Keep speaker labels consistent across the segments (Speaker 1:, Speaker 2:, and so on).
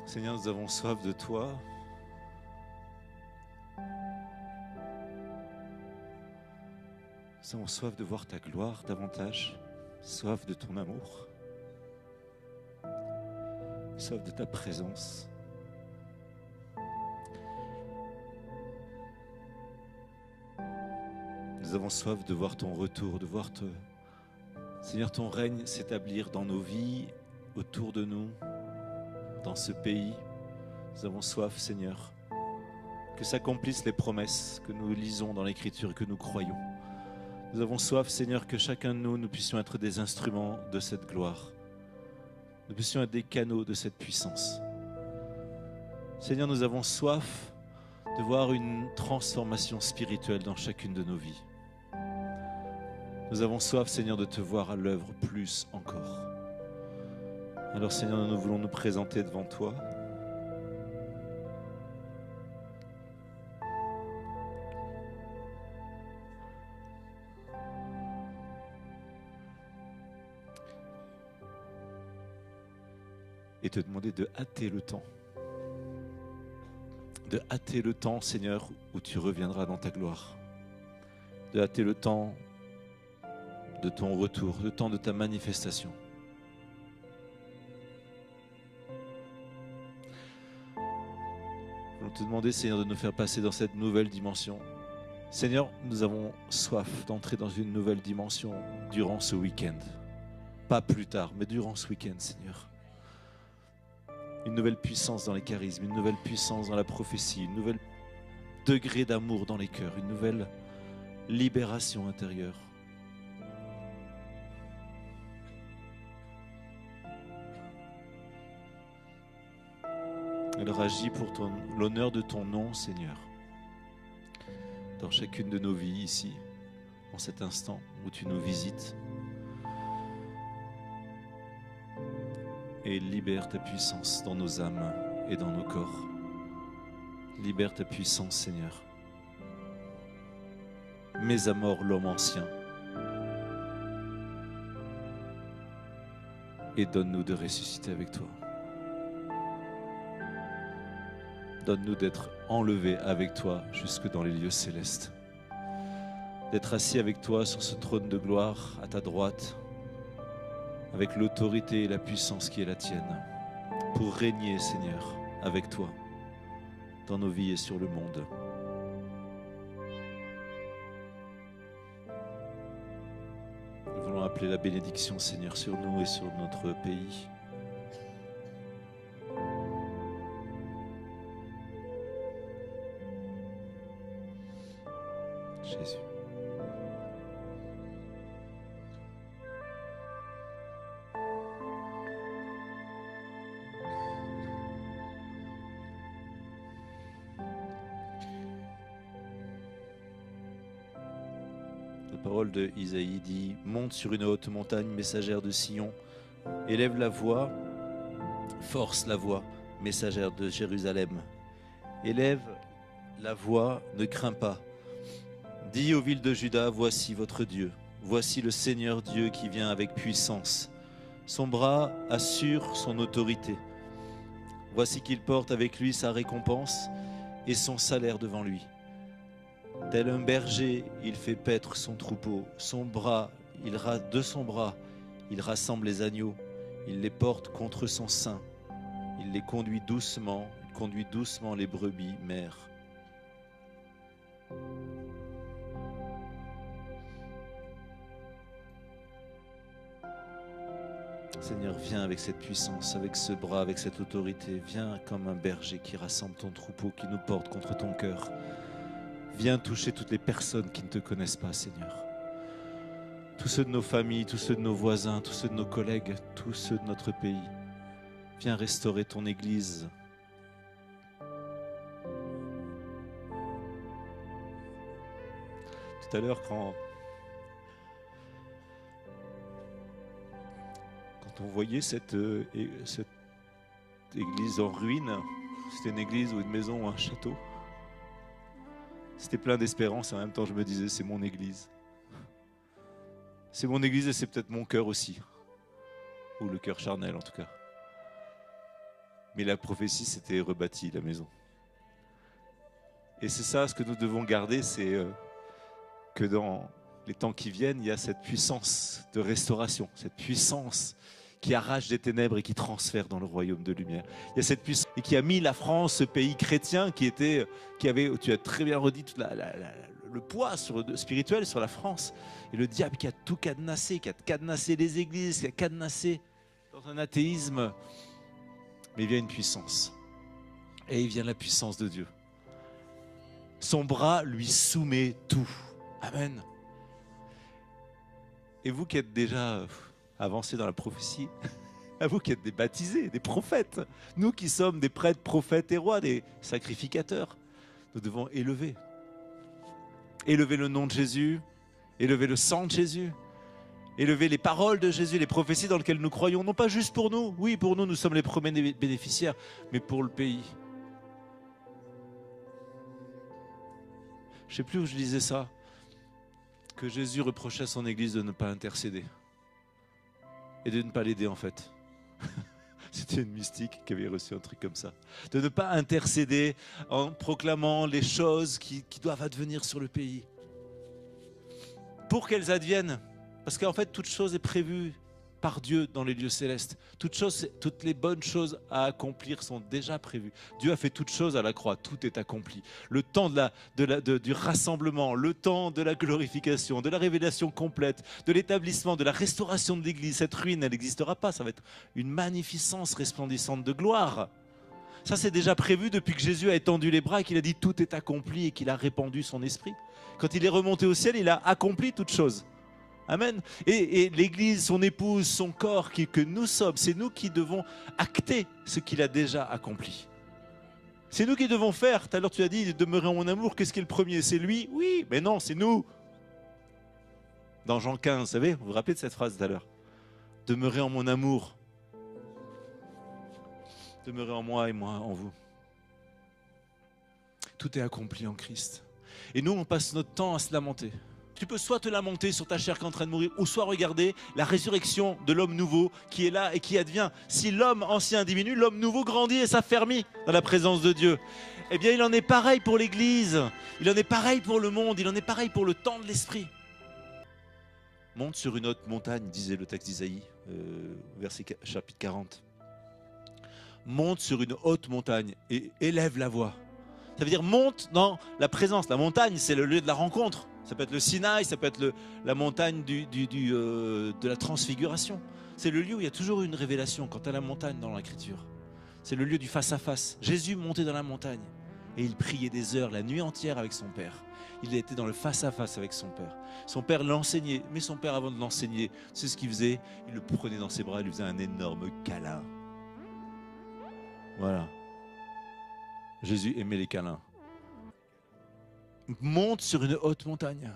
Speaker 1: Seigneur, nous avons soif de toi. Nous avons soif de voir ta gloire davantage, soif de ton amour, soif de ta présence. Nous avons soif de voir ton retour, de voir, Seigneur, ton règne s'établir dans nos vies, autour de nous, dans ce pays. Nous avons soif, Seigneur, que s'accomplissent les promesses que nous lisons dans l'Écriture, que nous croyons. Nous avons soif, Seigneur, que chacun de nous puissions être des instruments de cette gloire. Nous puissions être des canaux de cette puissance. Seigneur, nous avons soif de voir une transformation spirituelle dans chacune de nos vies. Nous avons soif, Seigneur, de te voir à l'œuvre plus encore. Alors, Seigneur, nous voulons nous présenter devant toi. Et te demander de hâter le temps. De hâter le temps, Seigneur, où tu reviendras dans ta gloire. De hâter le temps de ton retour, le temps de ta manifestation. Nous voulons te demander, Seigneur, de nous faire passer dans cette nouvelle dimension. Seigneur, nous avons soif d'entrer dans une nouvelle dimension durant ce week-end. Pas plus tard, mais durant ce week-end, Seigneur. Une nouvelle puissance dans les charismes, une nouvelle puissance dans la prophétie, une nouvelle degré d'amour dans les cœurs, une nouvelle libération intérieure. Alors agis pour l'honneur de ton nom, Seigneur, dans chacune de nos vies ici, en cet instant où tu nous visites. Et libère ta puissance dans nos âmes et dans nos corps. Libère ta puissance, Seigneur. Mets à mort l'homme ancien. Et donne-nous de ressusciter avec toi. Donne-nous d'être enlevés avec toi jusque dans les lieux célestes. D'être assis avec toi sur ce trône de gloire à ta droite, avec l'autorité et la puissance qui est la tienne, pour régner, Seigneur, avec toi, dans nos vies et sur le monde. Nous voulons appeler la bénédiction, Seigneur, sur nous et sur notre pays. Jésus. La parole de Isaïe dit « Monte sur une haute montagne, messagère de Sion, élève la voix, force la voix, messagère de Jérusalem. Élève la voix, ne crains pas. Dis aux villes de Juda, voici votre Dieu. Voici le Seigneur Dieu qui vient avec puissance. Son bras assure son autorité. Voici qu'il porte avec lui sa récompense et son salaire devant lui. Tel un berger, il fait paître son troupeau. De son bras, il rassemble les agneaux. Il les porte contre son sein. Il les conduit doucement. Il conduit doucement les brebis mères. Seigneur, viens avec cette puissance, avec ce bras, avec cette autorité. Viens comme un berger qui rassemble ton troupeau, qui nous porte contre ton cœur. Viens toucher toutes les personnes qui ne te connaissent pas, Seigneur. Tous ceux de nos familles, tous ceux de nos voisins, tous ceux de nos collègues, tous ceux de notre pays. Viens restaurer ton Église. Tout à l'heure, quand on voyait cette église en ruine, c'était une église ou une maison ou un château. C'était plein d'espérance et en même temps je me disais c'est mon église. C'est mon église et c'est peut-être mon cœur aussi. Ou le cœur charnel en tout cas. Mais la prophétie, c'était rebâti la maison. Et c'est ça, ce que nous devons garder, c'est que dans les temps qui viennent, il y a cette puissance de restauration, cette puissance qui arrache des ténèbres et qui transfère dans le royaume de lumière. Il y a cette puissance et qui a mis la France, ce pays chrétien qui avait, tu as très bien redit, tout le poids spirituel sur la France. Et le diable qui a tout cadenassé, qui a cadenassé les églises, qui a cadenassé dans un athéisme. Mais il vient une puissance. Et il vient la puissance de Dieu. Son bras lui soumet tout. Amen. Et vous qui êtes déjà avancés dans la prophétie, à vous qui êtes des baptisés, des prophètes, nous qui sommes des prêtres, prophètes et rois, des sacrificateurs, nous devons élever le nom de Jésus, élever le sang de Jésus, élever les paroles de Jésus, les prophéties dans lesquelles nous croyons, non pas juste pour nous, oui, pour nous, nous sommes les premiers bénéficiaires, mais pour le pays. Je ne sais plus où je lisais ça, que Jésus reprochait à son Église de ne pas intercéder et de ne pas l'aider en fait. C'était une mystique qui avait reçu un truc comme ça. De ne pas intercéder en proclamant les choses qui doivent advenir sur le pays. Pour qu'elles adviennent. Parce qu'en fait, toute chose est prévue par Dieu dans les lieux célestes. Toutes les bonnes choses à accomplir sont déjà prévues. Dieu a fait toutes choses à la croix, tout est accompli. Le temps du rassemblement, le temps de la glorification, de la révélation complète, de l'établissement, de la restauration de l'Église. Cette ruine, elle n'existera pas, ça va être une magnificence resplendissante de gloire. Ça, c'est déjà prévu depuis que Jésus a étendu les bras et qu'il a dit tout est accompli et qu'il a répandu son esprit. Quand il est remonté au ciel, il a accompli toutes choses. Amen. Et l'Église, son épouse, son corps que nous sommes, c'est nous qui devons acter ce qu'il a déjà accompli. C'est nous qui devons faire. Tout à l'heure tu as dit, demeurer en mon amour, qu'est-ce qui est le premier? C'est lui? Oui, mais non, c'est nous. Dans Jean 15, vous savez, vous vous rappelez de cette phrase tout à l'heure? Demeurer en mon amour. Demeurez en moi et moi en vous. Tout est accompli en Christ. Et nous, on passe notre temps à se lamenter. Tu peux soit te lamenter sur ta chair qui est en train de mourir, ou soit regarder la résurrection de l'homme nouveau qui est là et qui advient. Si l'homme ancien diminue, l'homme nouveau grandit et s'affermit dans la présence de Dieu. Eh bien, il en est pareil pour l'Église, il en est pareil pour le monde, il en est pareil pour le temps de l'Esprit. Monte sur une haute montagne, disait le texte d'Isaïe, chapitre 40. Monte sur une haute montagne et élève la voix. Ça veut dire monte dans la présence. La montagne, c'est le lieu de la rencontre. Ça peut être le Sinaï, ça peut être la montagne de la transfiguration. C'est le lieu où il y a toujours une révélation quant à la montagne dans l'Écriture. C'est le lieu du face-à-face. Jésus montait dans la montagne et il priait des heures, la nuit entière avec son Père. Il était dans le face-à-face avec son Père. Son Père l'enseignait, mais son Père, avant de l'enseigner, c'est ce qu'il faisait. Il le prenait dans ses bras, il lui faisait un énorme câlin. Voilà. Jésus aimait les câlins. Monte sur une haute montagne.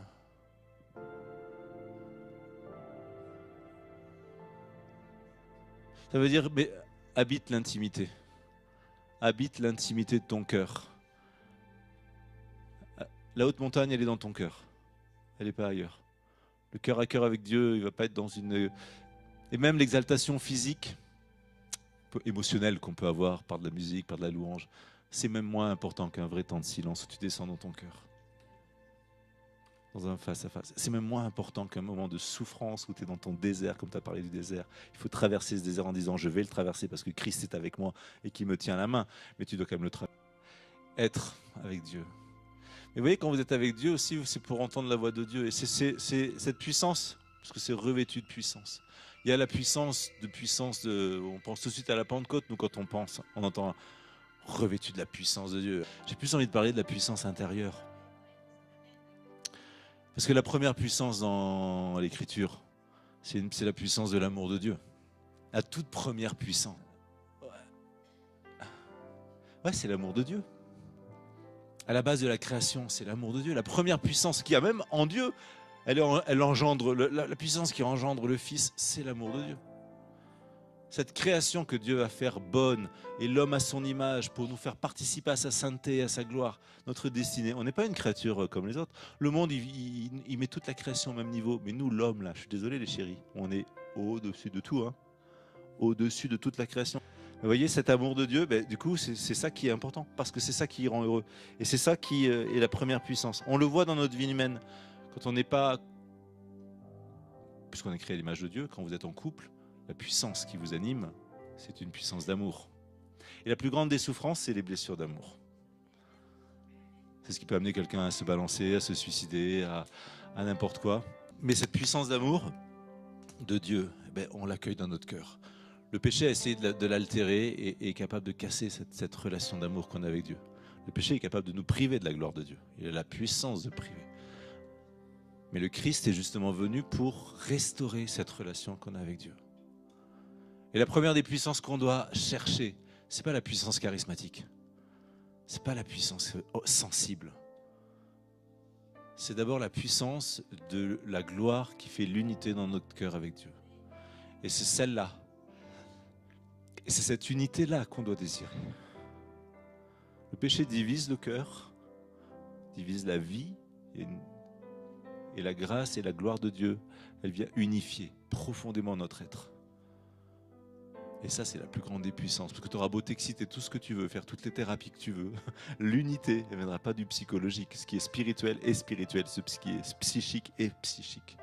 Speaker 1: Ça veut dire, mais habite l'intimité. Habite l'intimité de ton cœur. La haute montagne, elle est dans ton cœur. Elle n'est pas ailleurs. Le cœur à cœur avec Dieu, il ne va pas être dans une... Et même l'exaltation physique, émotionnelle qu'on peut avoir par de la musique, par de la louange, c'est même moins important qu'un vrai temps de silence où tu descends dans ton cœur. Dans un face-à-face. C'est même moins important qu'un moment de souffrance où tu es dans ton désert, comme tu as parlé du désert. Il faut traverser ce désert en disant je vais le traverser parce que Christ est avec moi et qui me tient la main. Mais tu dois quand même le traverser. Être avec Dieu. Mais vous voyez, quand vous êtes avec Dieu aussi, c'est pour entendre la voix de Dieu. Et c'est cette puissance, parce que c'est revêtu de puissance. Il y a la puissance, on pense tout de suite à la Pentecôte, nous quand on entend revêtu de la puissance de Dieu. J'ai plus envie de parler de la puissance intérieure. Parce que la première puissance dans l'Écriture, c'est la puissance de l'amour de Dieu. La toute première puissance. Ouais, c'est l'amour de Dieu. À la base de la création, c'est l'amour de Dieu. La première puissance qu'il y a même en Dieu, elle engendre, la puissance qui engendre le Fils, c'est l'amour de Dieu. Cette création que Dieu va faire bonne, et l'homme à son image, pour nous faire participer à sa sainteté, à sa gloire, notre destinée. On n'est pas une créature comme les autres. Le monde, il met toute la création au même niveau. Mais nous, l'homme, là, je suis désolé les chéris, on est au-dessus de tout. Au-dessus de toute la création. Vous voyez, cet amour de Dieu, du coup, c'est ça qui est important, parce que c'est ça qui rend heureux. Et c'est ça qui est la première puissance. On le voit dans notre vie humaine. Quand on n'est pas, puisqu'on est créé à l'image de Dieu, quand vous êtes en couple, la puissance qui vous anime, c'est une puissance d'amour. Et la plus grande des souffrances, c'est les blessures d'amour. C'est ce qui peut amener quelqu'un à se balancer, à se suicider, à n'importe quoi. Mais cette puissance d'amour de Dieu, on l'accueille dans notre cœur. Le péché a essayé de l'altérer et est capable de casser cette relation d'amour qu'on a avec Dieu. Le péché est capable de nous priver de la gloire de Dieu. Il a la puissance de priver. Mais le Christ est justement venu pour restaurer cette relation qu'on a avec Dieu. Et la première des puissances qu'on doit chercher, c'est pas la puissance charismatique. C'est pas la puissance sensible. C'est d'abord la puissance de la gloire qui fait l'unité dans notre cœur avec Dieu. Et c'est celle-là. Et c'est cette unité-là qu'on doit désirer. Le péché divise le cœur, divise la vie, et la grâce et la gloire de Dieu, elle vient unifier profondément notre être. Et ça, c'est la plus grande des puissances. Parce que tu auras beau t'exciter tout ce que tu veux, faire toutes les thérapies que tu veux. L'unité ne viendra pas du psychologique. Ce qui est spirituel est spirituel. Ce qui est psychique est psychique.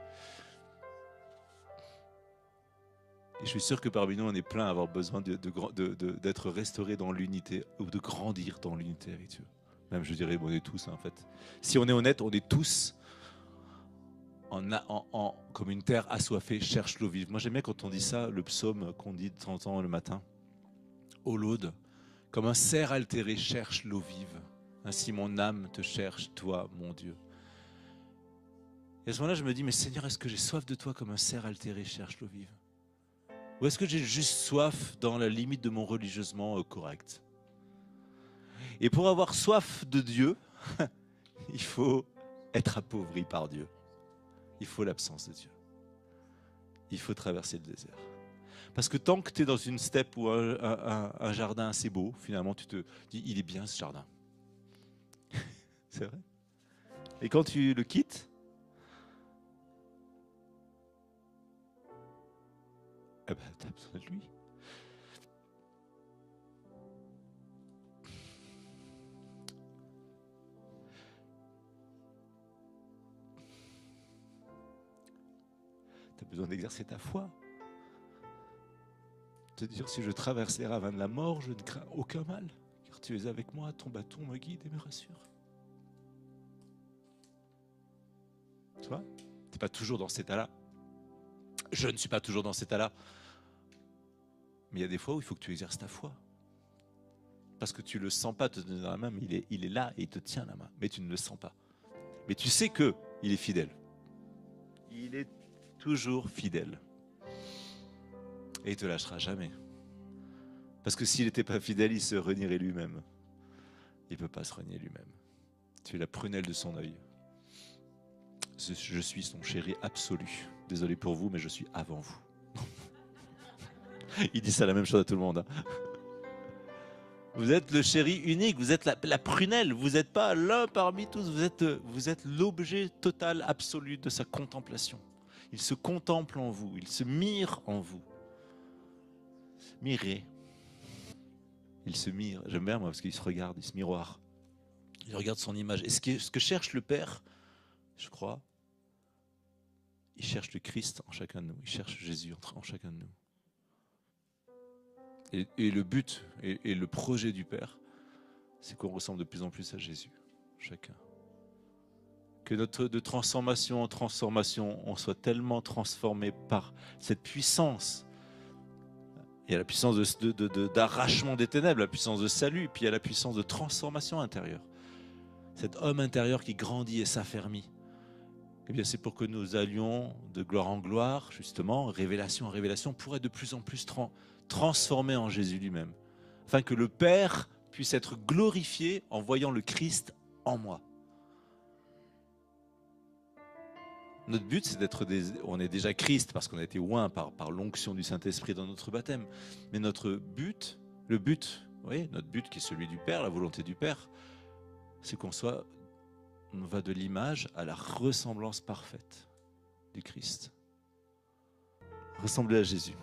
Speaker 1: Et je suis sûr que parmi nous, on est plein à avoir besoin d'être restauré dans l'unité ou de grandir dans l'unité avec Dieu. Même, je dirais, on est tous, en fait. Si on est honnête, on est tous comme une terre assoiffée cherche l'eau vive. Moi, j'aime bien quand on dit ça, le psaume qu'on dit de temps en temps le matin. Ô laude, comme un cerf altéré cherche l'eau vive. Ainsi mon âme te cherche, toi, mon Dieu. Et à ce moment-là, je me dis, mais Seigneur, est-ce que j'ai soif de toi comme un cerf altéré cherche l'eau vive? Ou est-ce que j'ai juste soif dans la limite de mon religieusement correct? Et pour avoir soif de Dieu, il faut être appauvri par Dieu. Il faut l'absence de Dieu. Il faut traverser le désert. Parce que tant que tu es dans une steppe ou un jardin assez beau, finalement tu te dis, il est bien ce jardin. C'est vrai. Et quand tu le quittes, tu as besoin de lui. Tu as besoin d'exercer ta foi. Te dire, si je traverse les ravins de la mort, je ne crains aucun mal, car tu es avec moi, ton bâton me guide et me rassure. Tu vois, tu n'es pas toujours dans cet état-là. Je ne suis pas toujours dans cet état-là. Mais il y a des fois où il faut que tu exerces ta foi. Parce que tu ne le sens pas te donner dans la main, mais il est là et il te tient la main. Mais tu ne le sens pas. Mais tu sais qu'il est fidèle. Il est toujours fidèle. Et il ne te lâchera jamais. Parce que s'il n'était pas fidèle, il se renierait lui-même. Il ne peut pas se renier lui-même. Tu es la prunelle de son œil. Je suis son chéri absolu. Désolé pour vous, mais je suis avant vous. Il dit ça la même chose à tout le monde. Vous êtes le chéri unique, vous êtes la prunelle, vous n'êtes pas l'un parmi tous, vous êtes l'objet total, absolu de sa contemplation. Il se contemple en vous, il se mire en vous. Mirer. Il se mire, j'aime bien moi parce qu'il se regarde, il se miroire. Il regarde son image. Et ce que cherche le Père, je crois, il cherche le Christ en chacun de nous, il cherche Jésus en chacun de nous. Et le but et le projet du Père, c'est qu'on ressemble de plus en plus à Jésus, chacun. Que de transformation en transformation, on soit tellement transformé par cette puissance. Il y a la puissance d'arrachement des ténèbres, la puissance de salut, puis il y a la puissance de transformation intérieure. Cet homme intérieur qui grandit et s'affermit. Eh bien, c'est pour que nous allions de gloire en gloire, justement, révélation en révélation, pour être de plus en plus transformés en Jésus lui-même, afin que le Père puisse être glorifié en voyant le Christ en moi. Notre but, c'est on est déjà Christ parce qu'on a été oint par l'onction du Saint-Esprit dans notre baptême. Mais notre but, notre but qui est celui du Père, la volonté du Père, c'est on va de l'image à la ressemblance parfaite du Christ. Ressembler à Jésus.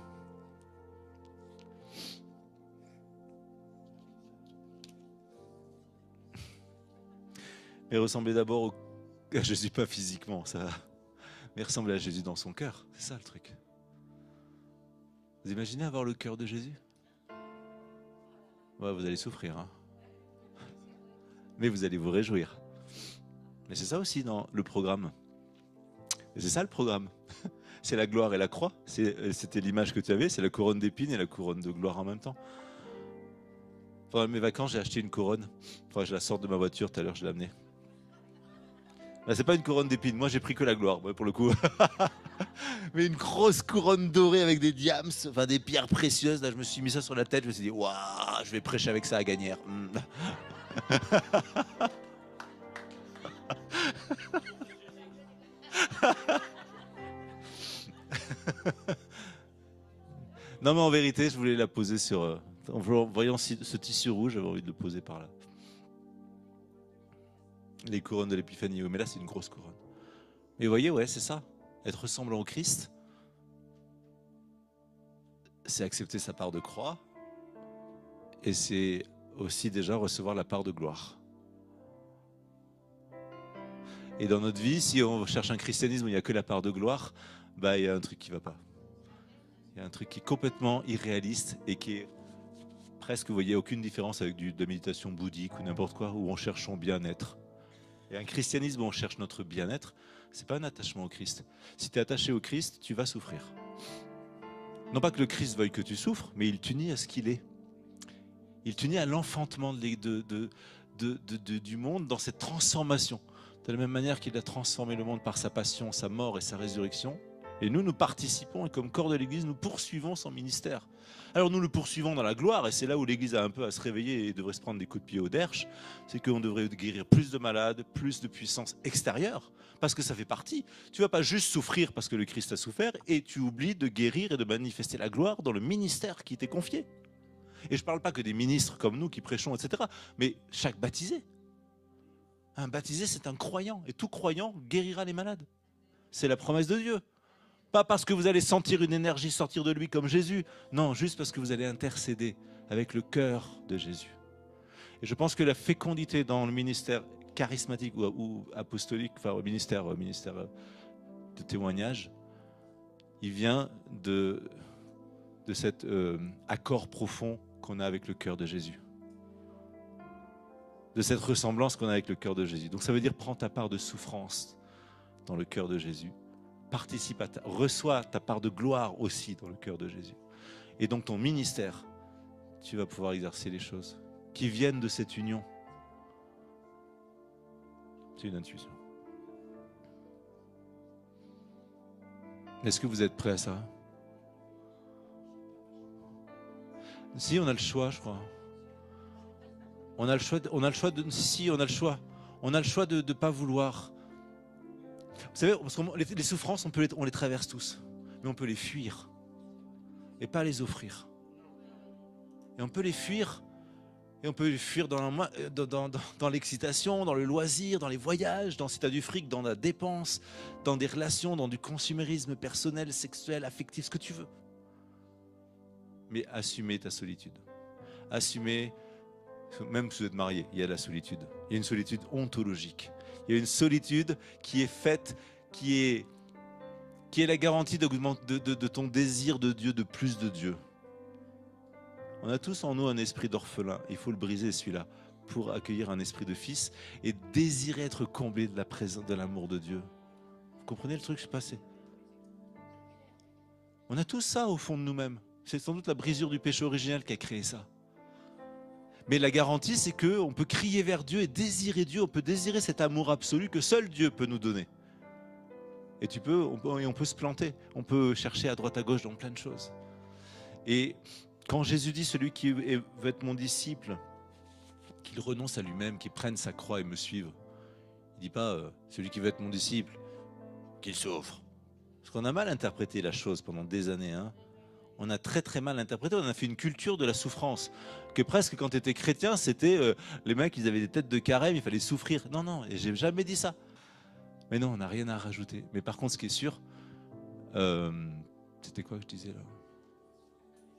Speaker 1: Mais ressembler d'abord à Jésus, pas physiquement, ça va. Mais ressembler à Jésus dans son cœur, c'est ça le truc. Vous imaginez avoir le cœur de Jésus? Ouais, vous allez souffrir, hein. Mais vous allez vous réjouir. Mais c'est ça aussi dans le programme. Et c'est ça le programme. C'est la gloire et la croix. C'était l'image que tu avais, c'est la couronne d'épines et la couronne de gloire en même temps. Pendant mes vacances, j'ai acheté une couronne. Enfin, je la sors de ma voiture, tout à l'heure, je l'ai amenée. Là, c'est pas une couronne d'épines, moi j'ai pris que la gloire, pour le coup. Mais une grosse couronne dorée avec des diams, enfin des pierres précieuses. Là, je me suis mis ça sur la tête, je me suis dit, waouh, je vais prêcher avec ça à Gagnères. Non, mais en vérité, je voulais la poser sur. En voyant ce tissu rouge, j'avais envie de le poser par là. Les couronnes de l'épiphanie, mais là, c'est une grosse couronne. Mais vous voyez, ouais, c'est ça. Être ressemblant au Christ, c'est accepter sa part de croix. Et c'est aussi déjà recevoir la part de gloire. Et dans notre vie, si on cherche un christianisme où il n'y a que la part de gloire, bah, il y a un truc qui ne va pas. Il y a un truc qui est complètement irréaliste et qui est presque, vous voyez, aucune différence avec de la méditation bouddhique ou n'importe quoi, où on cherche son bien-être. Et un christianisme où on cherche notre bien-être, c'est pas un attachement au Christ. Si tu es attaché au Christ, tu vas souffrir. Non pas que le Christ veuille que tu souffres, mais il t'unit à ce qu'il est. Il t'unit à l'enfantement du monde dans cette transformation. De la même manière qu'il a transformé le monde par sa passion, sa mort et sa résurrection. Et nous participons et comme corps de l'Église, nous poursuivons son ministère. Alors nous le poursuivons dans la gloire et c'est là où l'Église a un peu à se réveiller et devrait se prendre des coups de pied au derche. C'est qu'on devrait guérir plus de malades, plus de puissance extérieure, parce que ça fait partie. Tu ne vas pas juste souffrir parce que le Christ a souffert et tu oublies de guérir et de manifester la gloire dans le ministère qui t'est confié. Et je ne parle pas que des ministres comme nous qui prêchons, etc. Mais chaque baptisé. Un baptisé, c'est un croyant. Et tout croyant guérira les malades. C'est la promesse de Dieu. Pas parce que vous allez sentir une énergie sortir de lui comme Jésus. Non, juste parce que vous allez intercéder avec le cœur de Jésus. Et je pense que la fécondité dans le ministère charismatique ou apostolique, enfin ministère de témoignage, il vient de cet accord profond qu'on a avec le cœur de Jésus. De cette ressemblance qu'on a avec le cœur de Jésus. Donc ça veut dire prends ta part de souffrance dans le cœur de Jésus. Participe reçois ta part de gloire aussi dans le cœur de Jésus. Et donc ton ministère, tu vas pouvoir exercer les choses qui viennent de cette union. C'est une intuition. Est-ce que vous êtes prêts à ça? Si, on a le choix, je crois. On a le choix de ne pas vouloir. Vous savez, parce que les souffrances, on les traverse tous, mais on peut les fuir et pas les offrir. Et on peut les fuir, dans l'excitation, dans le loisir, dans les voyages, si tu as du fric, dans la dépense, dans des relations, dans du consumérisme personnel, sexuel, affectif, ce que tu veux. Mais assumer ta solitude. Assumer, même si vous êtes marié, il y a la solitude. Il y a une solitude ontologique. Il y a une solitude qui est faite, qui est la garantie de ton désir de Dieu, de plus de Dieu. On a tous en nous un esprit d'orphelin. Il faut le briser celui-là pour accueillir un esprit de fils et désirer être comblé de la présence, de l'amour de Dieu. Vous comprenez le truc que je passais? On a tous ça au fond de nous-mêmes. C'est sans doute la brisure du péché originel qui a créé ça. Mais la garantie, c'est qu'on peut crier vers Dieu et désirer Dieu. On peut désirer cet amour absolu que seul Dieu peut nous donner. Et on peut se planter. On peut chercher à droite à gauche dans plein de choses. Et quand Jésus dit, celui qui veut être mon disciple, qu'il renonce à lui-même, qu'il prenne sa croix et me suive. Il ne dit pas, celui qui veut être mon disciple, qu'il souffre. Parce qu'on a mal interprété la chose pendant des années, hein. On a très très mal interprété, on a fait une culture de la souffrance. Que presque quand tu étais chrétien, c'était les mecs, ils avaient des têtes de carême, il fallait souffrir. Non, et j'ai jamais dit ça. Mais non, on n'a rien à rajouter. Mais par contre, ce qui est sûr, c'était quoi que je disais là?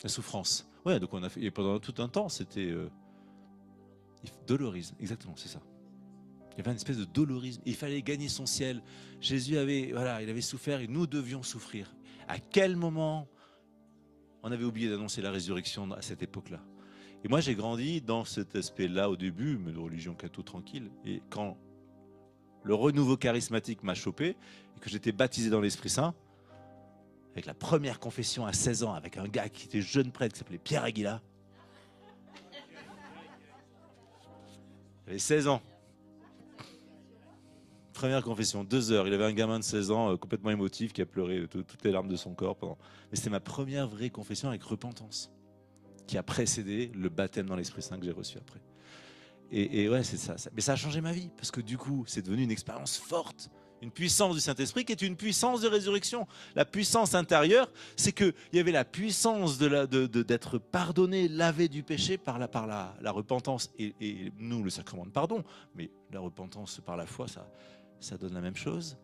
Speaker 1: La souffrance. Ouais, donc on a fait, et pendant tout un temps, c'était dolorisme, exactement, c'est ça. Il y avait une espèce de dolorisme. Il fallait gagner son ciel. Jésus avait, voilà, il avait souffert et nous devions souffrir. À quel moment on avait oublié d'annoncer la résurrection à cette époque-là? Et moi, j'ai grandi dans cet aspect-là au début, mais de religion catho tranquille. Et quand le renouveau charismatique m'a chopé et que j'étais baptisé dans l'Esprit Saint, avec la première confession à 16 ans, avec un gars qui était jeune prêtre qui s'appelait Pierre Aguila. J'avais 16 ans. Première confession, 2 heures. Il avait un gamin de 16 ans complètement émotif qui a pleuré toutes les larmes de son corps pendant. Mais c'était ma première vraie confession avec repentance, qui a précédé le baptême dans l'Esprit Saint que j'ai reçu après. Et ouais, c'est ça. Mais ça a changé ma vie, parce que du coup, c'est devenu une expérience forte, une puissance du Saint-Esprit qui est une puissance de résurrection. La puissance intérieure, c'est qu'il y avait la puissance d'être pardonné, lavé du péché par la repentance. Et nous, le sacrement de pardon, mais la repentance par la foi, ça donne la même chose.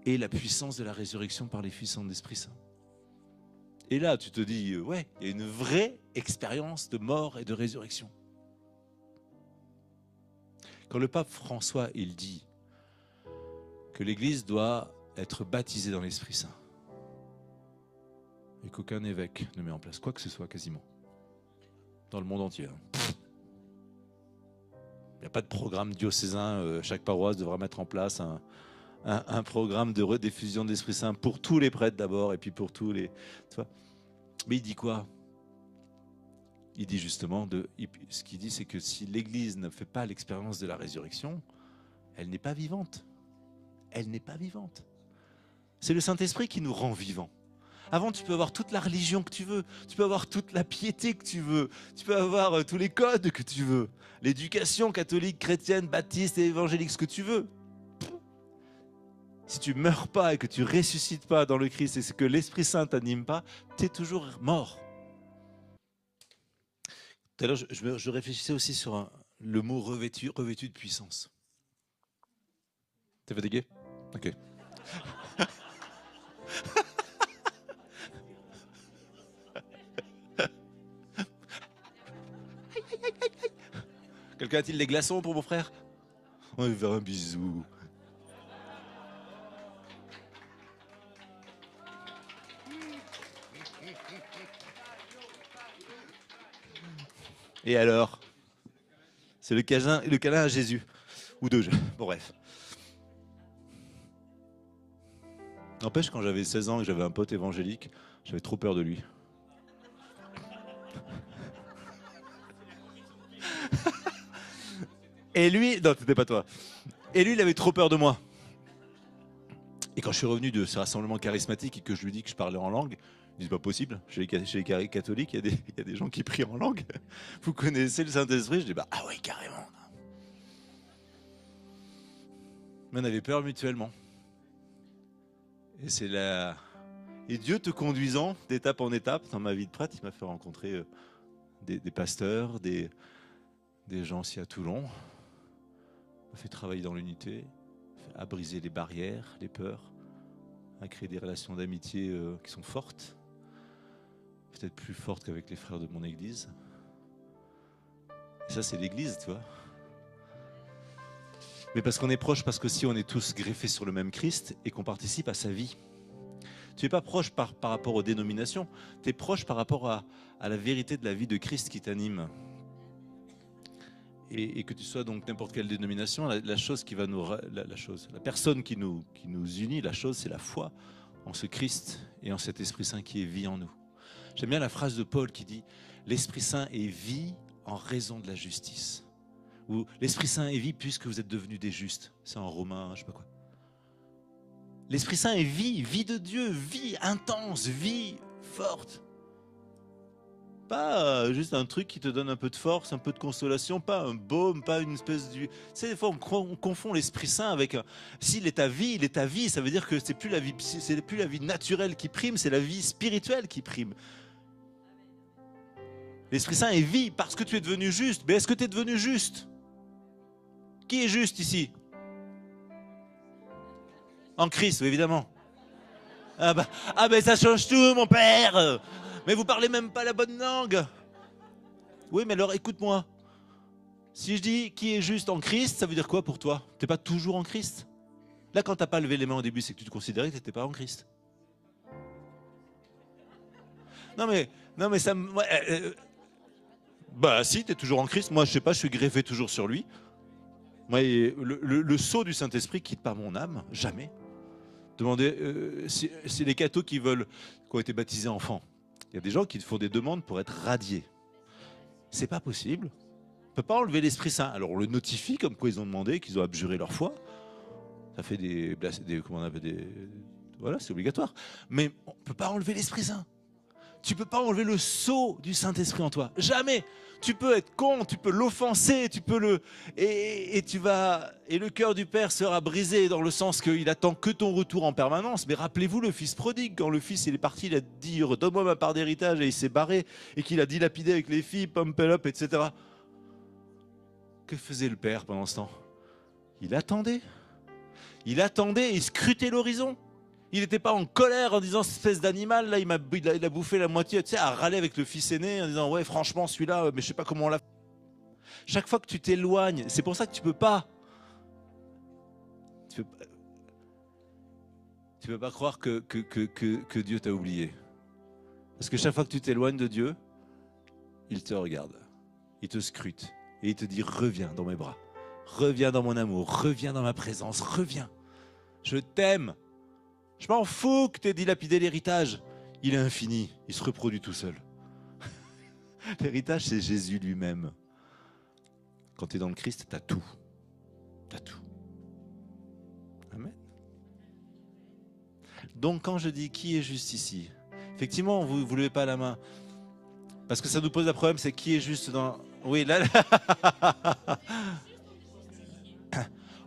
Speaker 1: Et la puissance de la résurrection par les puissances de l'Esprit Saint. Et là, tu te dis, ouais, il y a une vraie expérience de mort et de résurrection. Quand le pape François, il dit que l'Église doit être baptisée dans l'Esprit Saint et qu'aucun évêque ne met en place quoi que ce soit quasiment, dans le monde entier. Il n'y a pas de programme diocésain, chaque paroisse devra mettre en place un programme de rediffusion de l'Esprit Saint pour tous les prêtres d'abord et puis pour tous les... Tu vois. Mais il dit quoi? Il dit justement, ce qu'il dit, c'est que si l'Église ne fait pas l'expérience de la résurrection, elle n'est pas vivante. Elle n'est pas vivante. C'est le Saint-Esprit qui nous rend vivants. Avant, tu peux avoir toute la religion que tu veux, tu peux avoir toute la piété que tu veux, tu peux avoir tous les codes que tu veux, l'éducation catholique, chrétienne, baptiste et évangélique, ce que tu veux. Si tu meurs pas et que tu ressuscites pas dans le Christ et que l'Esprit Saint t'anime pas, tu es toujours mort. Tout à l'heure, je réfléchissais aussi sur le mot revêtu de puissance. T'es fatigué? Ok. Quelqu'un a-t-il des glaçons pour mon frère? On va lui faire un bisou. Et alors? C'est le câlin à Jésus. Ou deux. Bon, bref. N'empêche, quand j'avais 16 ans et que j'avais un pote évangélique, j'avais trop peur de lui. Et lui, non, c'était pas toi. Et lui, il avait trop peur de moi. Et quand je suis revenu de ce rassemblement charismatique et que je lui dis que je parlais en langue, il dit, c'est pas possible. Chez les catholiques, il y a des gens qui prient en langue. Vous connaissez le Saint-Esprit? Je dis, bah, ah oui, carrément. Mais on avait peur mutuellement. Et Dieu te conduisant d'étape en étape dans ma vie de prêtre, il m'a fait rencontrer des pasteurs, des gens aussi à Toulon. Il m'a fait travailler dans l'unité, à briser les barrières, les peurs, à créer des relations d'amitié qui sont fortes, peut-être plus fortes qu'avec les frères de mon église. Et ça, c'est l'église, tu vois. Mais parce qu'on est proche, parce qu'aussi on est tous greffés sur le même Christ et qu'on participe à sa vie. Tu n'es pas proche par rapport aux dénominations, tu es proche par rapport à la vérité de la vie de Christ qui t'anime. Et que tu sois donc n'importe quelle dénomination, la chose qui va la personne qui nous unit, la chose, c'est la foi en ce Christ et en cet Esprit Saint qui est vie en nous. J'aime bien la phrase de Paul qui dit « L'Esprit Saint est vie en raison de la justice ». Ou « L'Esprit Saint est vie puisque vous êtes devenus des justes ». C'est en Romains, je sais pas quoi. L'Esprit Saint est vie, vie de Dieu, vie intense, vie forte. Pas juste un truc qui te donne un peu de force, un peu de consolation, pas un baume, pas une espèce de... Tu sais, des fois, on confond l'Esprit Saint avec... S'il est ta vie, il est ta vie. Ça veut dire que c'est plus la vie naturelle qui prime, c'est la vie spirituelle qui prime. L'Esprit Saint est vie parce que tu es devenu juste. Mais est-ce que tu es devenu juste? Qui est juste ici? En Christ, évidemment. Ah ben ça change tout, mon père. Mais vous parlez même pas la bonne langue. Oui, mais alors écoute-moi. Si je dis qui est juste en Christ, ça veut dire quoi pour toi? Tu n'es pas toujours en Christ? Là, quand tu n'as pas levé les mains au début, c'est que tu te considérais que tu n'étais pas en Christ. Non mais ça me... bah si, tu es toujours en Christ. Moi, je sais pas, je suis greffé toujours sur lui. Moi, le sceau du Saint-Esprit quitte pas mon âme, jamais. Demandez, c'est les cathos qui ont été baptisés enfants. Il y a des gens qui font des demandes pour être radiés. C'est pas possible. On peut pas enlever l'Esprit Saint. Alors on le notifie comme quoi ils ont demandé, qu'ils ont abjuré leur foi. Ça fait comment on appelle voilà, c'est obligatoire. Mais on peut pas enlever l'Esprit Saint. Tu peux pas enlever le sceau du Saint-Esprit en toi. Jamais. Tu peux être con, tu peux l'offenser, tu peux et le cœur du Père sera brisé dans le sens qu'il attend que ton retour en permanence. Mais rappelez-vous le fils prodigue, quand le fils il est parti, il a dit donne-moi ma part d'héritage et il s'est barré et qu'il a dilapidé avec les filles, pump up, etc. Que faisait le Père pendant ce temps? Il attendait. Il attendait et scrutait l'horizon. Il n'était pas en colère en disant cette espèce d'animal, là, il a bouffé la moitié, tu sais, à râler avec le fils aîné en disant ouais, franchement, celui-là, mais je sais pas comment on l'a fait. Chaque fois que tu t'éloignes, c'est pour ça que tu peux pas croire que Dieu t'a oublié. Parce que chaque fois que tu t'éloignes de Dieu, il te regarde, il te scrute et il te dit reviens dans mes bras, reviens dans mon amour, reviens dans ma présence, reviens. Je t'aime. Je m'en fous que tu aies dilapidé l'héritage. Il est infini, il se reproduit tout seul. L'héritage, c'est Jésus lui-même. Quand tu es dans le Christ, tu as tout. Tu as tout. Amen. Donc quand je dis qui est juste ici, effectivement, vous ne levez pas la main. Parce que ça nous pose un problème, c'est qui est juste dans... Oui, là...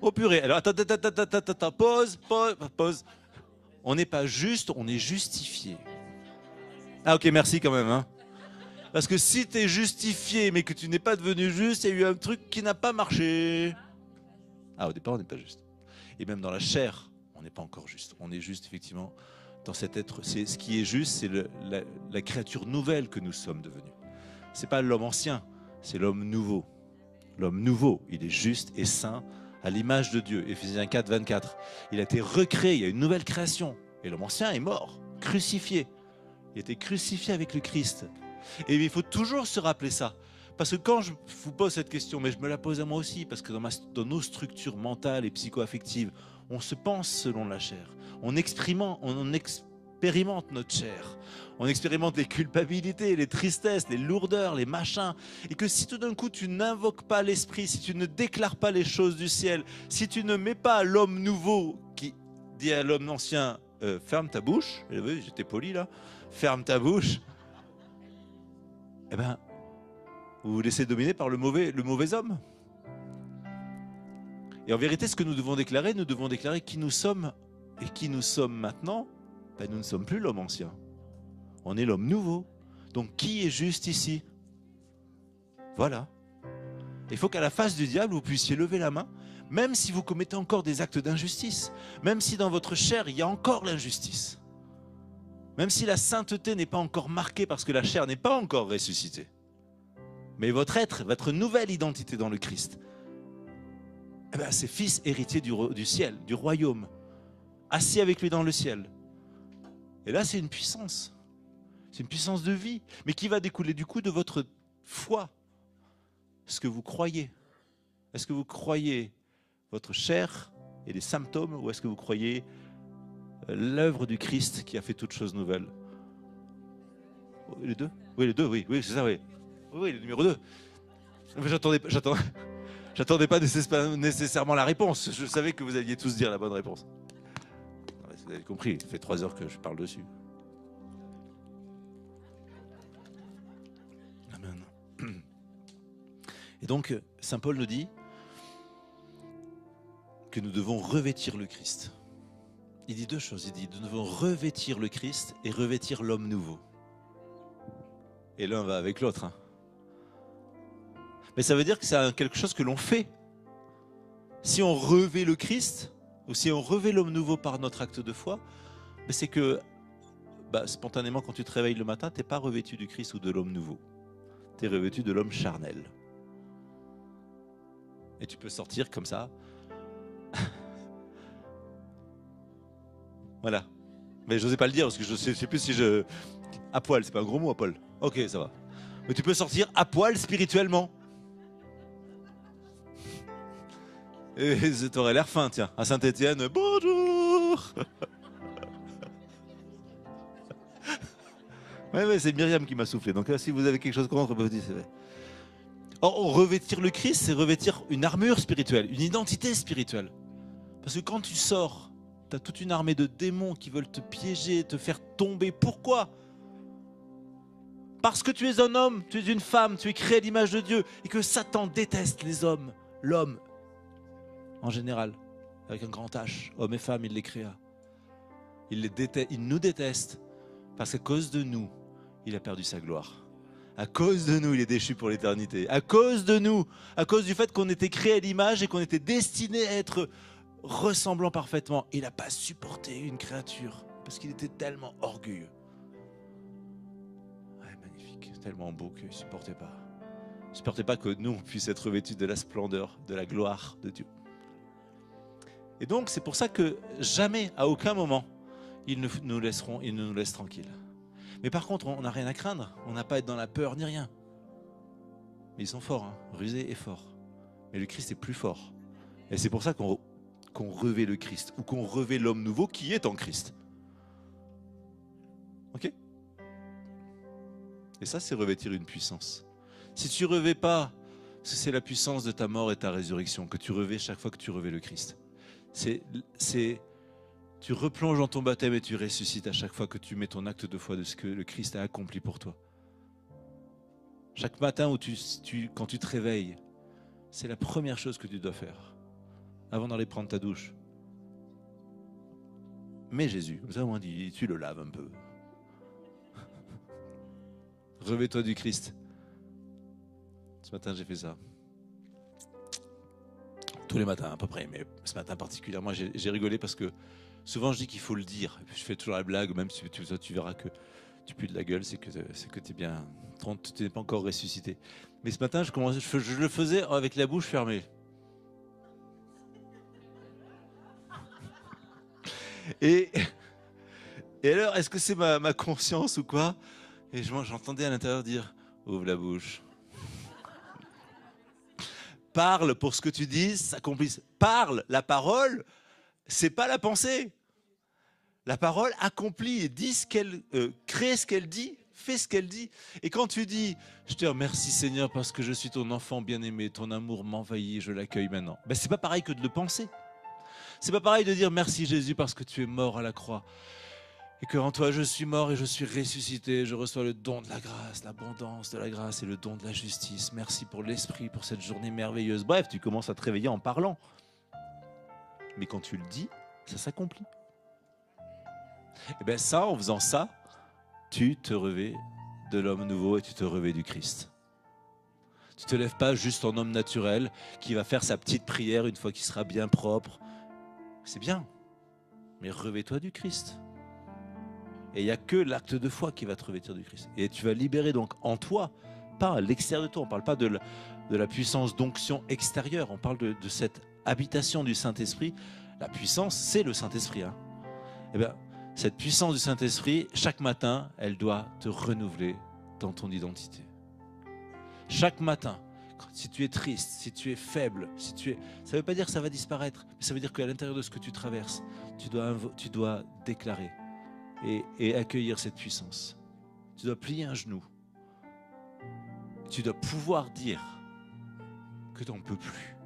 Speaker 1: Oh purée, alors attends, pause. On n'est pas juste, on est justifié. Ah ok, merci quand même. Hein. Parce que si tu es justifié, mais que tu n'es pas devenu juste, il y a eu un truc qui n'a pas marché. Ah, au départ, on n'est pas juste. Et même dans la chair, on n'est pas encore juste. On est juste, effectivement, dans cet être. Ce qui est juste, c'est la créature nouvelle que nous sommes devenus. Ce n'est pas l'homme ancien, c'est l'homme nouveau. L'homme nouveau, il est juste et saint, à l'image de Dieu. Éphésiens 4, 24. Il a été recréé, il y a une nouvelle création. Et l'homme ancien est mort, crucifié. Il a été crucifié avec le Christ. Et il faut toujours se rappeler ça. Parce que quand je vous pose cette question, mais je me la pose à moi aussi, parce que dans nos structures mentales et psycho-affectives, on se pense selon la chair. On expérimente notre chair. On expérimente les culpabilités, les tristesses, les lourdeurs, les machins. Et que si tout d'un coup tu n'invoques pas l'esprit, si tu ne déclares pas les choses du ciel, si tu ne mets pas l'homme nouveau qui dit à l'homme ancien, ferme ta bouche, oui, j'étais poli là, ferme ta bouche, eh ben, vous vous laissez dominer par le mauvais homme. Et en vérité, ce que nous devons déclarer qui nous sommes. Et qui nous sommes maintenant, ben, nous ne sommes plus l'homme ancien. On est l'homme nouveau. Donc qui est juste ici? Voilà. Il faut qu'à la face du diable, vous puissiez lever la main, même si vous commettez encore des actes d'injustice, même si dans votre chair, il y a encore l'injustice, même si la sainteté n'est pas encore marquée parce que la chair n'est pas encore ressuscitée. Mais votre être, votre nouvelle identité dans le Christ, eh ben, c'est fils héritier du ciel, du royaume, assis avec lui dans le ciel. Et là, c'est une puissance. C'est une puissance de vie, mais qui va découler du coup de votre foi. Ce que vous croyez. Est-ce que vous croyez votre chair et les symptômes, ou est-ce que vous croyez l'œuvre du Christ qui a fait toutes choses nouvelles? Les deux? Oui, les deux, oui, c'est ça, oui. Oui, le numéro 2. J'attendais pas nécessairement la réponse. Je savais que vous alliez tous dire la bonne réponse. Vous avez compris, ça fait 3 heures que je parle dessus. Amen. Et donc, saint Paul nous dit que nous devons revêtir le Christ. Il dit 2 choses. Il dit nous devons revêtir le Christ et revêtir l'homme nouveau. Et l'un va avec l'autre. Hein. Mais ça veut dire que c'est quelque chose que l'on fait. Si on revêt le Christ, ou si on revêt l'homme nouveau par notre acte de foi, c'est que spontanément, quand tu te réveilles le matin, tu n'es pas revêtu du Christ ou de l'homme nouveau. Tu es revêtu de l'homme charnel. Et tu peux sortir comme ça. Voilà. Mais je n'osais pas le dire parce que je sais plus si je... À poil, c'est pas un gros mot à poil. Ok, ça va. Mais tu peux sortir à poil spirituellement. Et t'aurais l'air fin, tiens. À Saint-Étienne, bonjour. Ouais, c'est Myriam qui m'a soufflé. Donc si vous avez quelque chose contre, vous dites c'est vrai. Or, revêtir le Christ, c'est revêtir une armure spirituelle, une identité spirituelle. Parce que quand tu sors, tu as toute une armée de démons qui veulent te piéger, te faire tomber. Pourquoi ? Parce que tu es un homme, tu es une femme, tu es créé à l'image de Dieu et que Satan déteste les hommes, l'homme en général, avec un grand H, hommes et femmes, il les créa. Il nous déteste parce qu'à cause de nous, il a perdu sa gloire. À cause de nous, il est déchu pour l'éternité. À cause de nous, à cause du fait qu'on était créé à l'image et qu'on était destiné à être ressemblant parfaitement, il n'a pas supporté une créature parce qu'il était tellement orgueilleux. Ouais, magnifique, tellement beau qu'il ne supportait pas. Il ne supportait pas que nous, on puisse être revêtus de la splendeur, de la gloire de Dieu. Et donc, c'est pour ça que jamais, à aucun moment, ils ne nous laissent tranquilles. Mais par contre, on n'a rien à craindre. On n'a pas à être dans la peur ni rien. Mais ils sont forts, hein, rusés et forts. Mais le Christ est plus fort. Et c'est pour ça qu'on revêt le Christ, ou qu'on revêt l'homme nouveau qui est en Christ. Ok ? Et ça, c'est revêtir une puissance. Si tu ne revêts pas, c'est la puissance de ta mort et ta résurrection que tu revêts chaque fois que tu revêts le Christ. Tu replonges dans ton baptême et tu ressuscites à chaque fois que tu mets ton acte de foi de ce que le Christ a accompli pour toi. Chaque matin quand tu te réveilles, c'est la première chose que tu dois faire avant d'aller prendre ta douche. Mais Jésus, comme ça on dit, tu le laves un peu. Revêt-toi du Christ. Ce matin j'ai fait ça. Tous les matins à peu près, mais ce matin particulièrement j'ai rigolé parce que souvent je dis qu'il faut le dire. Je fais toujours la blague, même si tu verras que tu pues de la gueule, c'est que tu es bien, tu n'es pas encore ressuscité. Mais ce matin je le faisais avec la bouche fermée. Et alors, est-ce que c'est ma conscience ou quoi ? Et j'entendais à l'intérieur dire, ouvre la bouche. Parle pour ce que tu dis, s'accomplisse. Parle, la parole, c'est pas la pensée. La parole accomplit et dit ce qu'elle crée ce qu'elle dit, fait ce qu'elle dit. Et quand tu dis, je te remercie Seigneur parce que je suis ton enfant bien-aimé, ton amour m'envahit, je l'accueille maintenant. Ben, c'est pas pareil que de le penser. C'est pas pareil de dire merci Jésus parce que tu es mort à la croix. Et que en toi je suis mort et je suis ressuscité, je reçois le don de la grâce, l'abondance de la grâce et le don de la justice. Merci pour l'esprit, pour cette journée merveilleuse. Bref, tu commences à te réveiller en parlant. Mais quand tu le dis, ça s'accomplit. Et bien ça, en faisant ça, tu te revêts de l'homme nouveau et tu te revêts du Christ. Tu ne te lèves pas juste en homme naturel qui va faire sa petite prière une fois qu'il sera bien propre. C'est bien, mais revêts-toi du Christ. Et il n'y a que l'acte de foi qui va te revêtir du Christ. Et tu vas libérer donc en toi, pas à l'extérieur de toi. On ne parle pas de la puissance d'onction extérieure. On parle de cette habitation du Saint-Esprit. La puissance, c'est le Saint-Esprit. Hein. Et bien, cette puissance du Saint-Esprit, chaque matin, elle doit te renouveler dans ton identité. Chaque matin, si tu es triste, si tu es faible, ça ne veut pas dire que ça va disparaître, mais ça veut dire qu'à l'intérieur de ce que tu traverses, tu dois déclarer et accueillir cette puissance. Tu dois plier un genou. Tu dois pouvoir dire que tu n'en peux plus.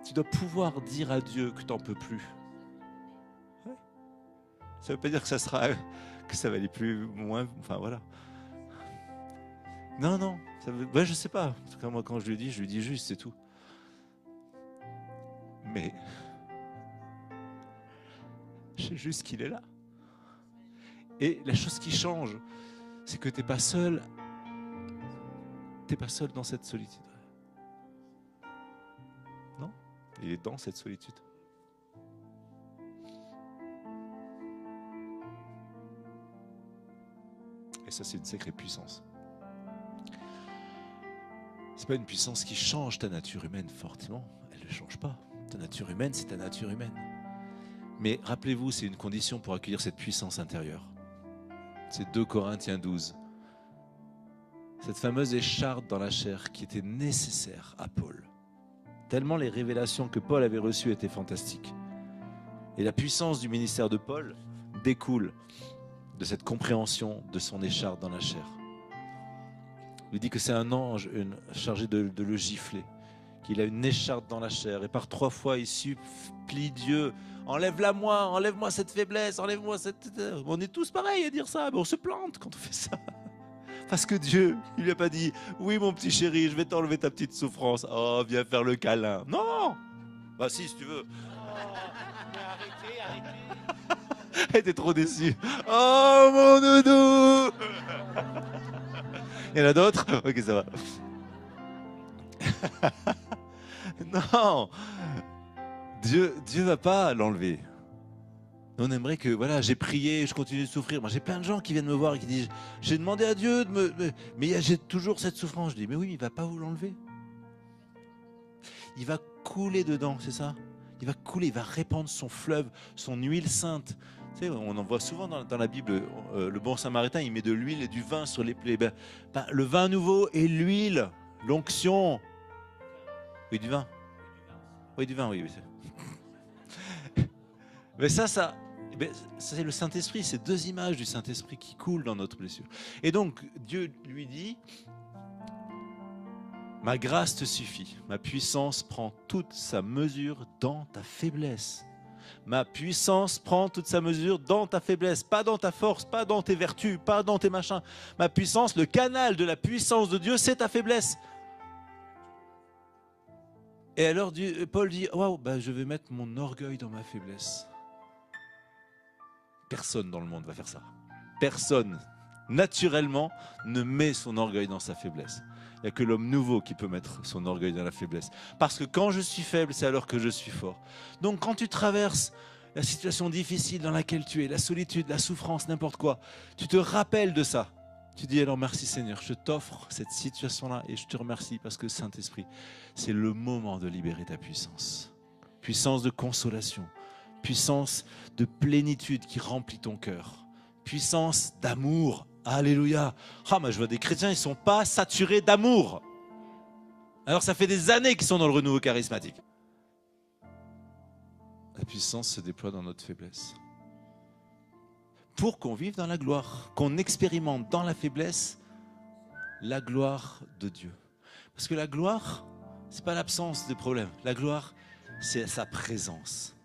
Speaker 1: Tu dois pouvoir dire à Dieu que tu n'en peux plus. Ouais. Ça ne veut pas dire que ça va aller plus, moins, enfin voilà. Non, je ne sais pas. En tout cas, moi, quand je lui dis juste, c'est tout. Mais je sais juste qu'il est là. Et la chose qui change, c'est que tu n'es pas seul. Tu n'es pas seul dans cette solitude. Non, il est dans cette solitude. Et ça, c'est une sacrée puissance. C'est pas une puissance qui change ta nature humaine fortement. Elle ne change pas. Ta nature humaine, c'est ta nature humaine. Mais rappelez-vous, c'est une condition pour accueillir cette puissance intérieure. C'est 2 Corinthiens 12. Cette fameuse écharpe dans la chair qui était nécessaire à Paul. Tellement les révélations que Paul avait reçues étaient fantastiques. Et la puissance du ministère de Paul découle de cette compréhension de son écharpe dans la chair. Il dit que c'est un ange chargé de le gifler, qu'il a une écharpe dans la chair. Et par 3 fois, il supplie Dieu, enlève-moi cette faiblesse, enlève-moi cette... On est tous pareils à dire ça, mais on se plante quand on fait ça. Parce que Dieu, il lui a pas dit, oui mon petit chéri, je vais t'enlever ta petite souffrance. Oh, viens faire le câlin. Non. Bah si tu veux. Arrêtez. Elle était trop déçue. Oh mon doudou. Il y en a d'autres? Ok, ça va. Non, Dieu va pas l'enlever. On aimerait que, voilà, j'ai prié, je continue de souffrir. Moi, j'ai plein de gens qui viennent me voir et qui disent, j'ai demandé à Dieu mais j'ai toujours cette souffrance. Je dis, mais oui, mais il va pas vous l'enlever. Il va couler dedans, c'est ça? Il va couler, il va répandre son fleuve, son huile sainte. Tu sais, on en voit souvent dans la Bible, le bon samaritain, il met de l'huile et du vin sur les plaies. Le vin nouveau et l'huile, l'onction. Oui, du vin. Oui, du vin, oui. Mais ça c'est le Saint-Esprit, c'est 2 images du Saint-Esprit qui coulent dans notre blessure. Et donc, Dieu lui dit, ma grâce te suffit, ma puissance prend toute sa mesure dans ta faiblesse. Ma puissance prend toute sa mesure dans ta faiblesse, pas dans ta force, pas dans tes vertus, pas dans tes machins. Ma puissance, le canal de la puissance de Dieu, c'est ta faiblesse. Et alors Paul dit, waouh, je vais mettre mon orgueil dans ma faiblesse. Personne dans le monde va faire ça. Personne, naturellement, ne met son orgueil dans sa faiblesse. Il n'y a que l'homme nouveau qui peut mettre son orgueil dans la faiblesse. Parce que quand je suis faible, c'est alors que je suis fort. Donc quand tu traverses la situation difficile dans laquelle tu es, la solitude, la souffrance, n'importe quoi, tu te rappelles de ça. Tu dis alors merci Seigneur, je t'offre cette situation-là et je te remercie parce que Saint-Esprit, c'est le moment de libérer ta puissance. Puissance de consolation. Puissance de plénitude qui remplit ton cœur. Puissance d'amour. Alléluia. Je vois des chrétiens, ils ne sont pas saturés d'amour. Alors ça fait des années qu'ils sont dans le renouveau charismatique. La puissance se déploie dans notre faiblesse. Pour qu'on vive dans la gloire, qu'on expérimente dans la faiblesse la gloire de Dieu. Parce que la gloire, ce n'est pas l'absence de problème. La gloire, c'est sa présence.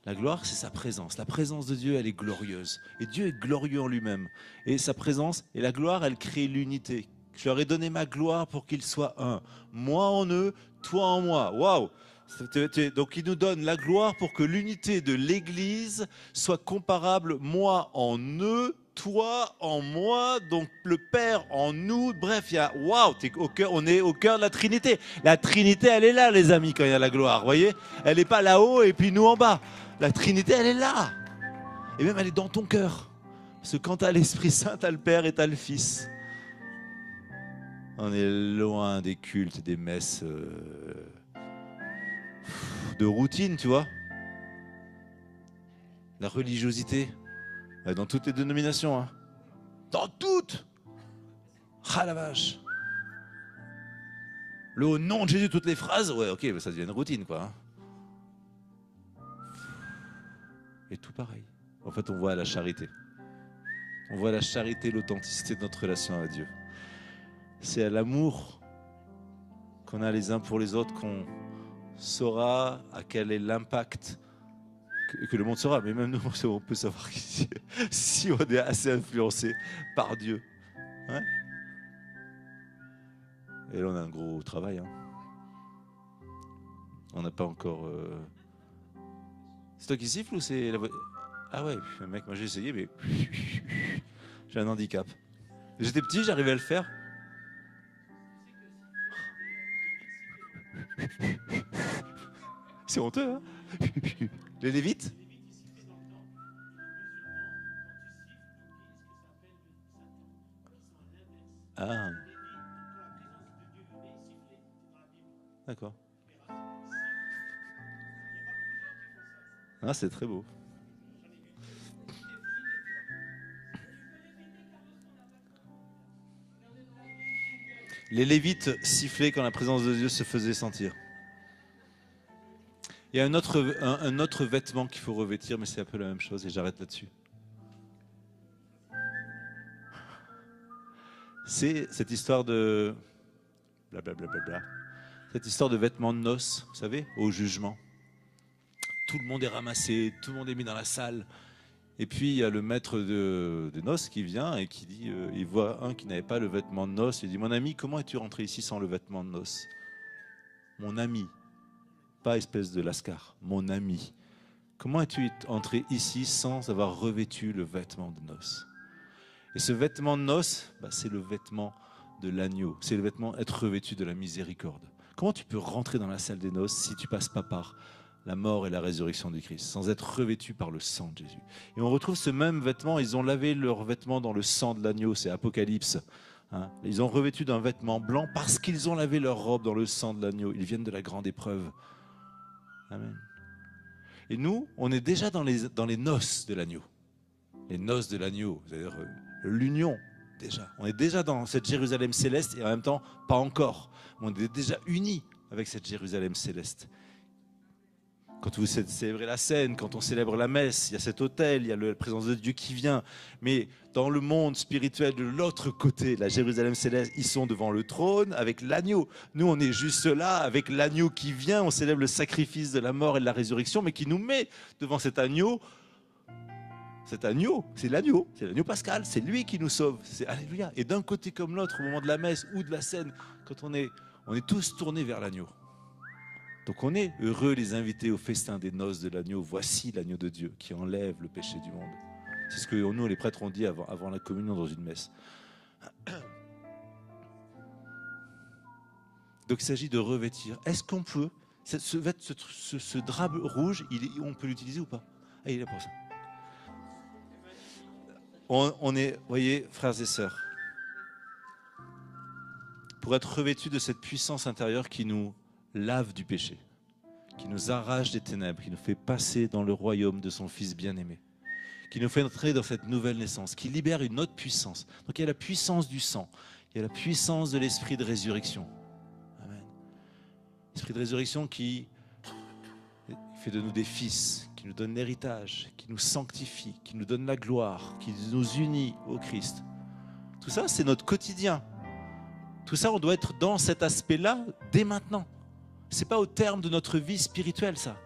Speaker 1: La gloire, c'est sa présence. La présence de Dieu, elle est glorieuse. Et Dieu est glorieux en lui-même. Et sa présence, et la gloire, elle crée l'unité. Je leur ai donné ma gloire pour qu'ils soient un. Moi en eux, toi en moi. Waouh! Donc il nous donne la gloire pour que l'unité de l'Église soit comparable, moi en eux, toi en moi, donc le Père en nous. Bref, il y a waouh, on est au cœur de la Trinité. La Trinité, elle est là, les amis, quand il y a la gloire. Voyez, elle n'est pas là-haut et puis nous en bas. La Trinité, elle est là. Et même, elle est dans ton cœur. Parce que quand tu as l'Esprit Saint, tu as le Père et tu as le Fils. On est loin des cultes, des messes de routine, tu vois. La religiosité, dans toutes les dénominations. Hein. Dans toutes. Ah la vache. Le au nom de Jésus, toutes les phrases, ouais, ok, ça devient une routine, quoi. Hein. Et tout pareil. En fait, on voit la charité. On voit la charité, l'authenticité de notre relation à Dieu. C'est à l'amour qu'on a les uns pour les autres qu'on saura à quel est l'impact que le monde saura. Mais même nous, on peut savoir si on est assez influencé par Dieu. Hein? Et là, on a un gros travail. Hein. On n'a pas encore... C'est toi qui siffles ou c'est la voix? Ah ouais, mec, moi j'ai essayé, mais j'ai un handicap. J'étais petit, j'arrivais à le faire. C'est honteux, hein? Les Lévites? Ah. D'accord. Ah, c'est très beau. Les Lévites sifflaient quand la présence de Dieu se faisait sentir. Il y a un autre vêtement qu'il faut revêtir, mais c'est un peu la même chose, et j'arrête là-dessus. C'est cette histoire de... blablabla. Cette histoire de vêtements de noces, vous savez, au jugement. Tout le monde est ramassé, tout le monde est mis dans la salle. Et puis il y a le maître de noces qui vient et qui dit, il voit un qui n'avait pas le vêtement de noces. Il dit, mon ami, comment es-tu rentré ici sans le vêtement de noces? Mon ami, pas espèce de lascar, mon ami. Comment es-tu entré ici sans avoir revêtu le vêtement de noces? Et ce vêtement de noces, c'est le vêtement de l'agneau. C'est le vêtement être revêtu de la miséricorde. Comment tu peux rentrer dans la salle des noces si tu passes pas par la mort et la résurrection du Christ, sans être revêtu par le sang de Jésus? Et on retrouve ce même vêtement, ils ont lavé leur vêtement dans le sang de l'agneau, c'est Apocalypse. Hein, ils ont revêtu d'un vêtement blanc parce qu'ils ont lavé leur robe dans le sang de l'agneau. Ils viennent de la grande épreuve. Amen. Et nous, on est déjà dans les noces de l'agneau. Les noces de l'agneau, c'est-à-dire l'union déjà. On est déjà dans cette Jérusalem céleste et en même temps, pas encore. On est déjà unis avec cette Jérusalem céleste. Quand vous célébrez la scène, quand on célèbre la messe, il y a cet autel, il y a la présence de Dieu qui vient. Mais dans le monde spirituel de l'autre côté, la Jérusalem céleste, ils sont devant le trône avec l'agneau. Nous, on est juste là avec l'agneau qui vient. On célèbre le sacrifice de la mort et de la résurrection, mais qui nous met devant cet agneau. Cet agneau, c'est l'agneau pascal, c'est lui qui nous sauve. C'est alléluia. Et d'un côté comme l'autre, au moment de la messe ou de la scène, quand on est tous tournés vers l'agneau. Donc on est heureux les invités au festin des noces de l'agneau. Voici l'agneau de Dieu qui enlève le péché du monde. C'est ce que nous, les prêtres, ont dit avant la communion dans une messe. Donc il s'agit de revêtir. Est-ce qu'on peut, ce drap rouge, on peut l'utiliser ou pas? Ah, il est là pour ça. On est, vous voyez, frères et sœurs, pour être revêtus de cette puissance intérieure qui nous lave du péché, qui nous arrache des ténèbres, qui nous fait passer dans le royaume de son Fils bien-aimé, qui nous fait entrer dans cette nouvelle naissance, qui libère une autre puissance. Donc il y a la puissance du sang, il y a la puissance de l'esprit de résurrection. Amen. L'esprit de résurrection qui fait de nous des fils, qui nous donne l'héritage, qui nous sanctifie, qui nous donne la gloire, qui nous unit au Christ. Tout ça, c'est notre quotidien. Tout ça, on doit être dans cet aspect-là dès maintenant. Ce n'est pas au terme de notre vie spirituelle, ça.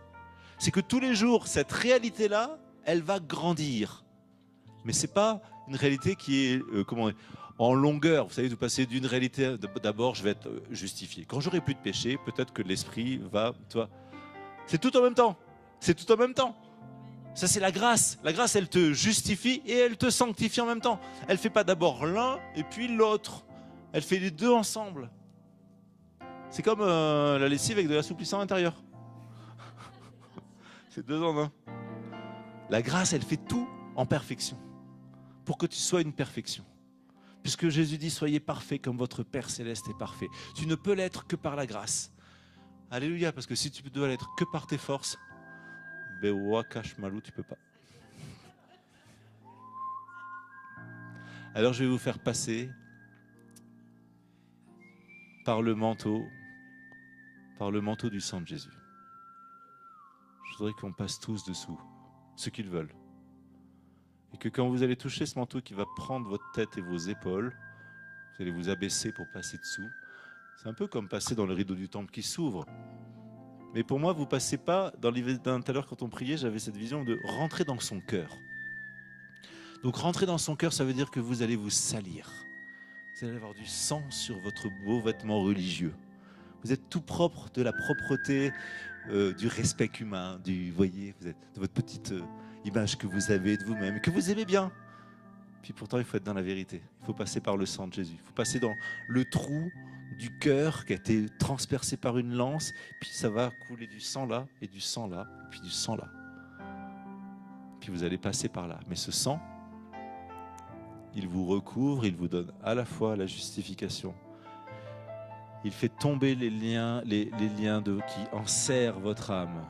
Speaker 1: C'est que tous les jours, cette réalité-là, elle va grandir. Mais ce n'est pas une réalité qui est en longueur. Vous savez, vous passez d'une réalité, d'abord, je vais être justifié. Quand j'aurai plus de péché, peut-être que l'esprit va... C'est tout en même temps. C'est tout en même temps. Ça, c'est la grâce. La grâce, elle te justifie et elle te sanctifie en même temps. Elle ne fait pas d'abord l'un et puis l'autre. Elle fait les deux ensemble. C'est comme la lessive avec de l'assouplissant intérieur. C'est deux en un. La grâce, elle fait tout en perfection. Pour que tu sois une perfection. Puisque Jésus dit, soyez parfaits comme votre Père Céleste est parfait. Tu ne peux l'être que par la grâce. Alléluia, parce que si tu dois l'être que par tes forces, Bewa Kashmalou, tu peux pas. Alors je vais vous faire passer par le manteau du sang de Jésus. Je voudrais qu'on passe tous dessous, ceux qui le veulent. Et que quand vous allez toucher ce manteau qui va prendre votre tête et vos épaules, vous allez vous abaisser pour passer dessous. C'est un peu comme passer dans le rideau du temple qui s'ouvre. Mais pour moi, vous ne passez pas, tout à l'heure quand on priait, j'avais cette vision de rentrer dans son cœur. Donc rentrer dans son cœur, ça veut dire que vous allez vous salir. Vous allez avoir du sang sur votre beau vêtement religieux. Vous êtes tout propre, de la propreté, du respect humain, voyez, vous êtes de votre petite image que vous avez de vous-même, que vous aimez bien. Puis pourtant, il faut être dans la vérité. Il faut passer par le sang de Jésus. Il faut passer dans le trou du cœur qui a été transpercé par une lance. Puis ça va couler du sang là, et du sang là, et puis du sang là. Puis vous allez passer par là. Mais ce sang, il vous recouvre, il vous donne à la fois la justification Il fait tomber les liens qui enserrent votre âme.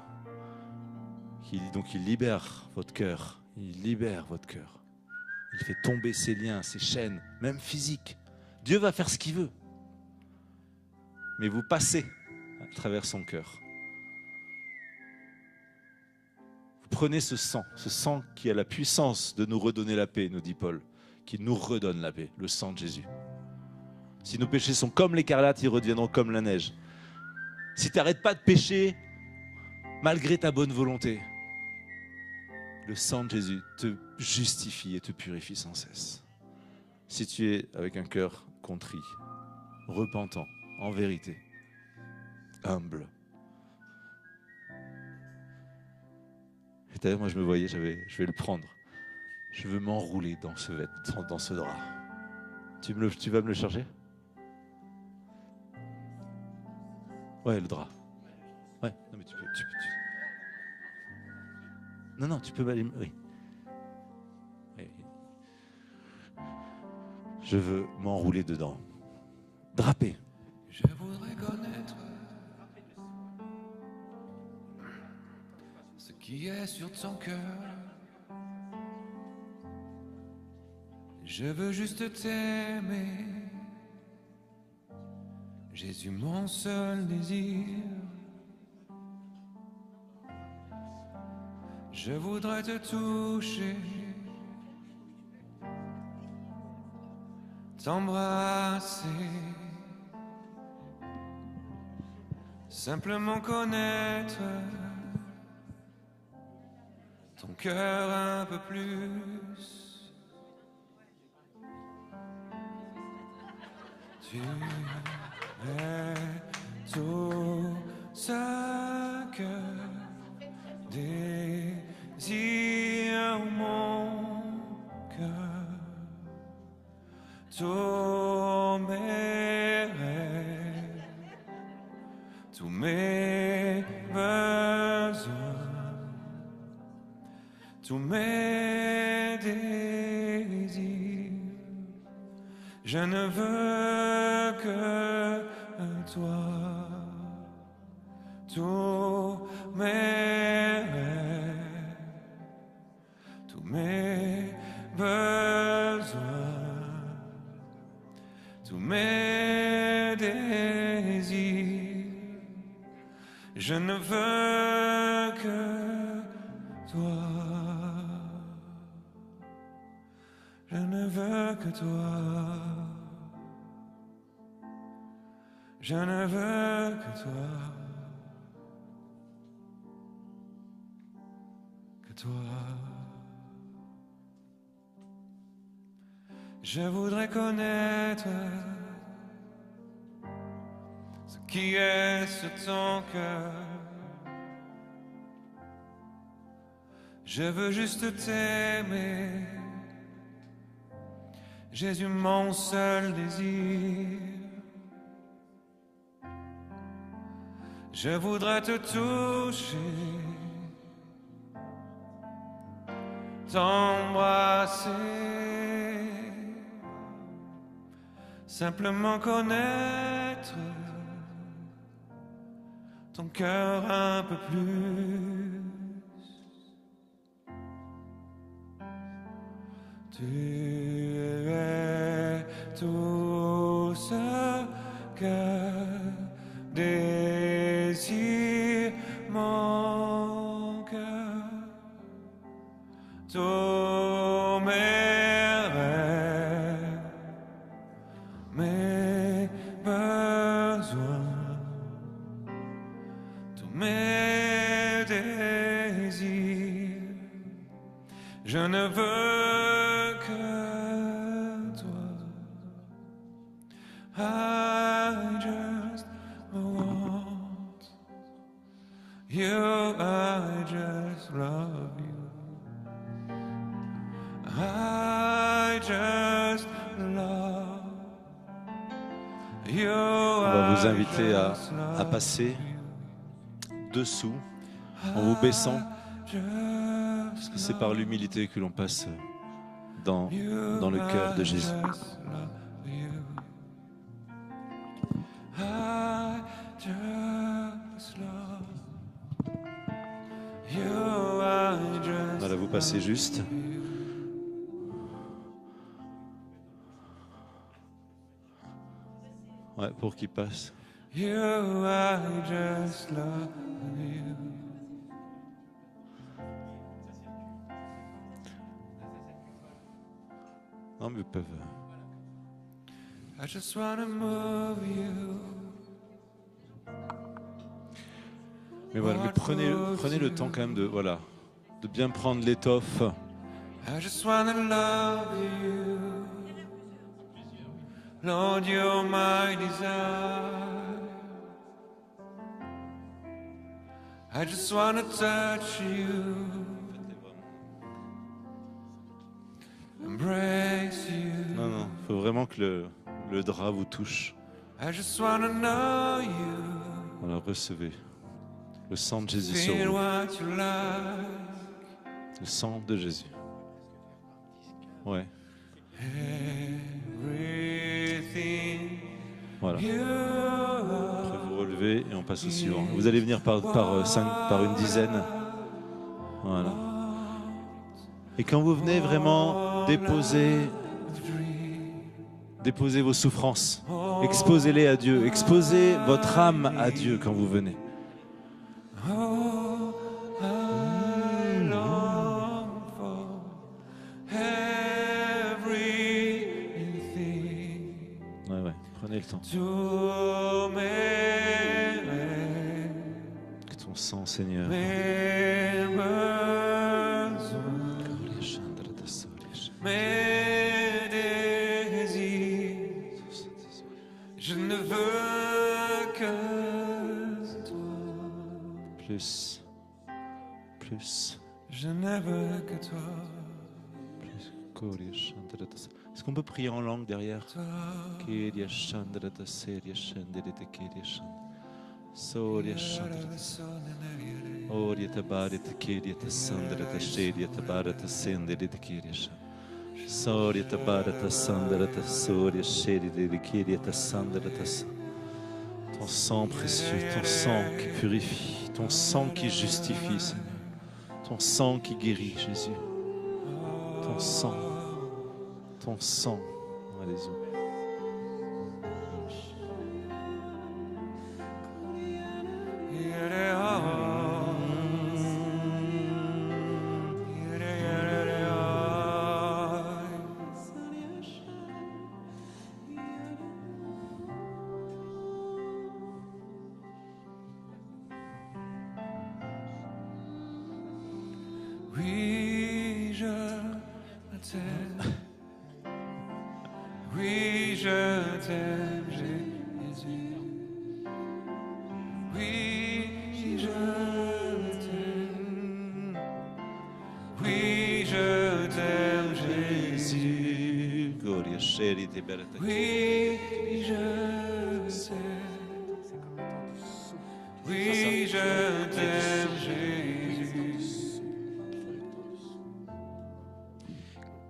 Speaker 1: Donc il libère votre cœur. Il libère votre cœur. Il fait tomber ces liens, ces chaînes, même physiques. Dieu va faire ce qu'il veut. Mais vous passez à travers son cœur. Vous prenez ce sang qui a la puissance de nous redonner la paix, nous dit Paul, qui nous redonne la paix, le sang de Jésus. Si nos péchés sont comme l'écarlate, ils redeviendront comme la neige. Si tu n'arrêtes pas de pécher, malgré ta bonne volonté, le sang de Jésus te justifie et te purifie sans cesse. Si tu es avec un cœur contrit, repentant, en vérité, humble. Et d'ailleurs, moi je me voyais, je vais le prendre. Je veux m'enrouler dans ce drap. Tu vas me le charger? Ouais, le drap. Ouais, non mais tu peux. Non, tu peux m'allumer. Oui. Je veux m'enrouler dedans. Drapé.
Speaker 2: Je voudrais connaître ce qui est sur ton cœur. Je veux juste t'aimer, Jésus, mon seul désir. Je voudrais te toucher, t'embrasser, simplement connaître ton cœur un peu plus. Tu es tout ce que désire mon cœur, tous mes rêves, tous mes besoins, tous mes désirs. Je ne veux que toi, tous mes rêves, tous mes besoins, tous mes désirs. Je ne veux que toi, je ne veux que toi. Je ne veux que toi, que toi. Je voudrais connaître ce qui est sur ton cœur. Je veux juste t'aimer, Jésus, mon seul désir. Je voudrais te toucher, t'embrasser, simplement connaître ton cœur un peu plus. Tu es tout ce que désire mon cœur, tous mes rêves, mes besoins, tous mes désirs. Je ne veux que toi. I just want you, I just love you. I just love you.
Speaker 1: On va vous inviter à passer dessous en vous baissant, parce que c'est par l'humilité que l'on passe dans le cœur de Jésus.
Speaker 2: I just love you. I just
Speaker 1: Voilà, vous passez juste. Ouais, pour qu'il passe.
Speaker 2: you. I just love you.
Speaker 1: Non, mais ils peuvent.
Speaker 2: I just wanna move you.
Speaker 1: Mais voilà, mais prenez le temps quand même de, voilà, de bien prendre l'étoffe.
Speaker 2: I just wanna love you. Lord, you're my desire. I just wanna touch you. Embrace you.
Speaker 1: Non, non, il faut vraiment que le drap vous touche.
Speaker 2: I just wanna know you.
Speaker 1: Voilà, recevez le sang de Jésus sur
Speaker 2: Feel
Speaker 1: vous.
Speaker 2: what you like.
Speaker 1: Le sang de Jésus. Ouais,
Speaker 2: Everything
Speaker 1: voilà.
Speaker 2: you are.
Speaker 1: Après vous relevez et on passe au suivant. Vous allez venir par une dizaine. Voilà. Et quand vous venez vraiment déposer vos souffrances, exposez-les à Dieu, exposez votre âme à Dieu quand vous venez.
Speaker 2: Oh, I long for everything
Speaker 1: Ouais, ouais, prenez le temps.
Speaker 2: to make
Speaker 1: Que ton sang, Seigneur.
Speaker 2: mes désirs. Je ne veux que toi.
Speaker 1: Plus, plus,
Speaker 2: Je ne veux que toi.
Speaker 1: plus. Est-ce qu'on peut prier en langue derrière?
Speaker 2: Toi.
Speaker 1: Oria tabaret kiria sandra ta sheria tabaret sende de kiria. Soria tabaret sandra ta soria sheria de kiria ta sandra ta. Ton sang précieux, ton sang qui purifie, ton sang qui justifie, Seigneur. Ton sang qui guérit, Jésus. Ton sang. Ton sang. Allez-y.
Speaker 2: Oui, je t'aime. Oui, je t'aime, Jésus. Oui, je t'aime. Oui, je t'aime, Jésus.
Speaker 1: Gloria sheri te berata.
Speaker 2: Oui, je t'aime. Oui, je t'aime, Jésus.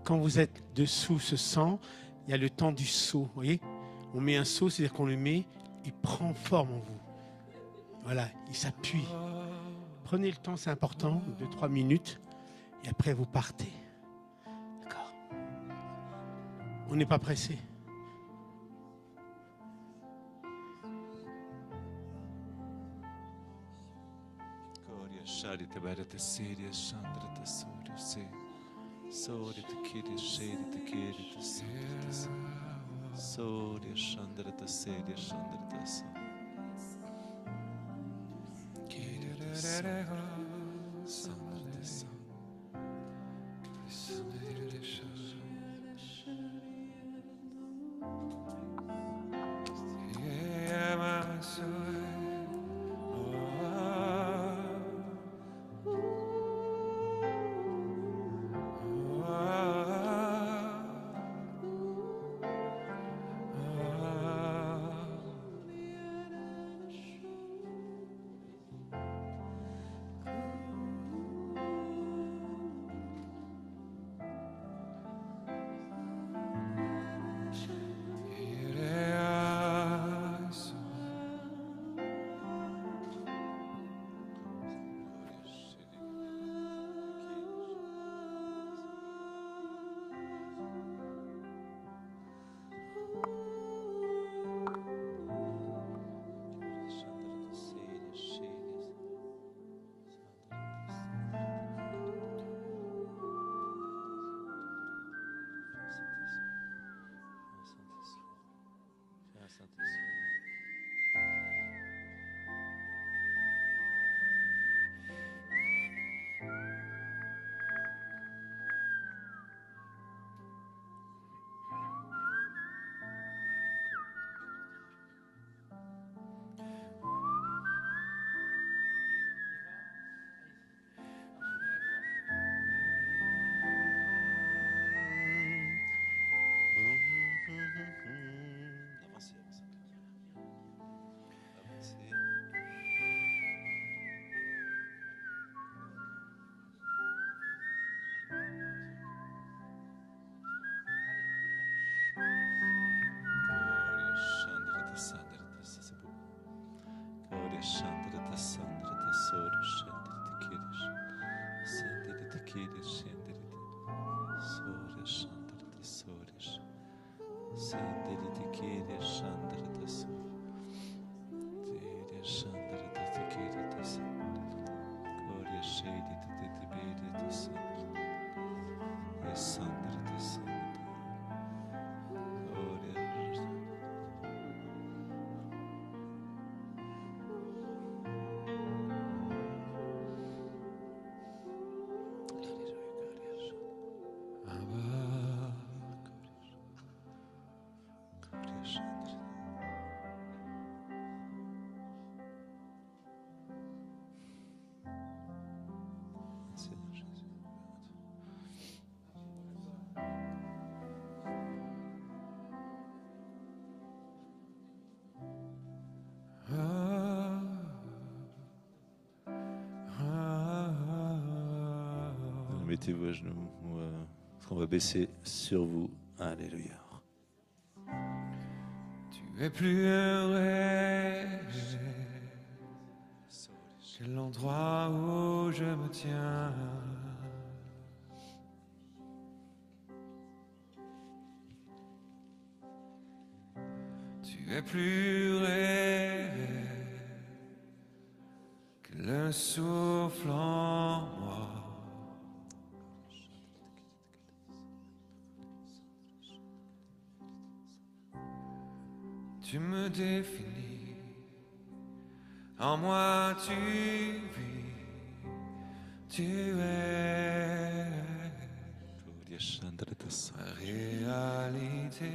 Speaker 3: Quand vous êtes dessous ce sang, il y a le temps du saut. Vous voyez, on met un saut, c'est-à-dire qu'on le met, il prend forme en vous. Voilà, il s'appuie. Prenez le temps, c'est important, 2-3 minutes, et après vous partez. D'accord. On n'est pas pressé.
Speaker 1: Gloria shari te berata seria sandra ta soria se. Soria te kiria sheri te kiria ta sandra ta sa. Soria sandra ta seria sandra ta sa. Kiria ta sandra ta sa.
Speaker 2: Yeah, my soul.
Speaker 1: Mettez-vous à genoux. On va baisser sur vous. Alléluia.
Speaker 2: Tu es plus heureux que l'endroit où je me tiens. Tu es plus heureux que le souffle en moi. Tu me définis, en moi tu vis, tu es ma réalité.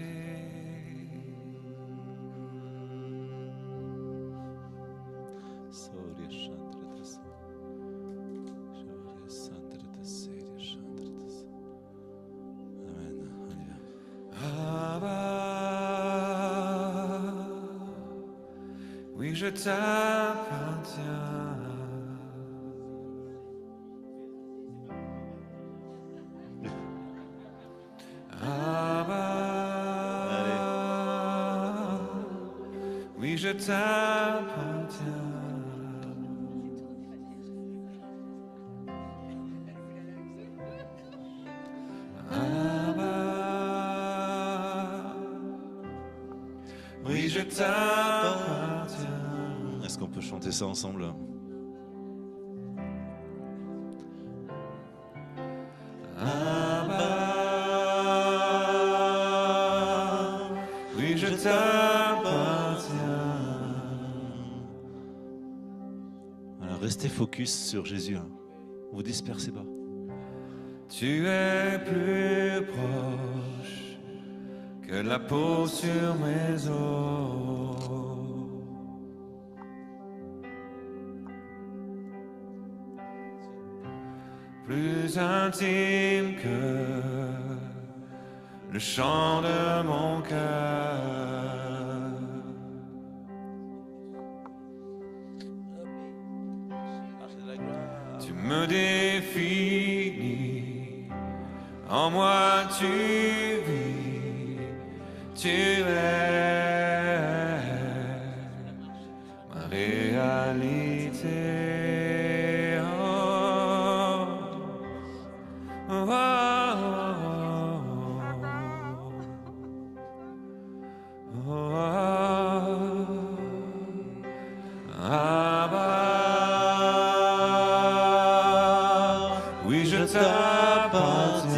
Speaker 2: Oui, je t'appartiens. Oui, je t'appartiens. Oui, je t'appartiens.
Speaker 1: Est-ce qu'on peut chanter ça ensemble?
Speaker 2: Oui, je t'appartiens.
Speaker 1: Alors restez focus sur Jésus. Vous dispersez pas.
Speaker 2: Tu es plus proche que la peau sur mes os. Plus intime que le chant de mon cœur. Tu me définis, en moi tu vis, tu es ma réalité. Oui, je t'appartiens.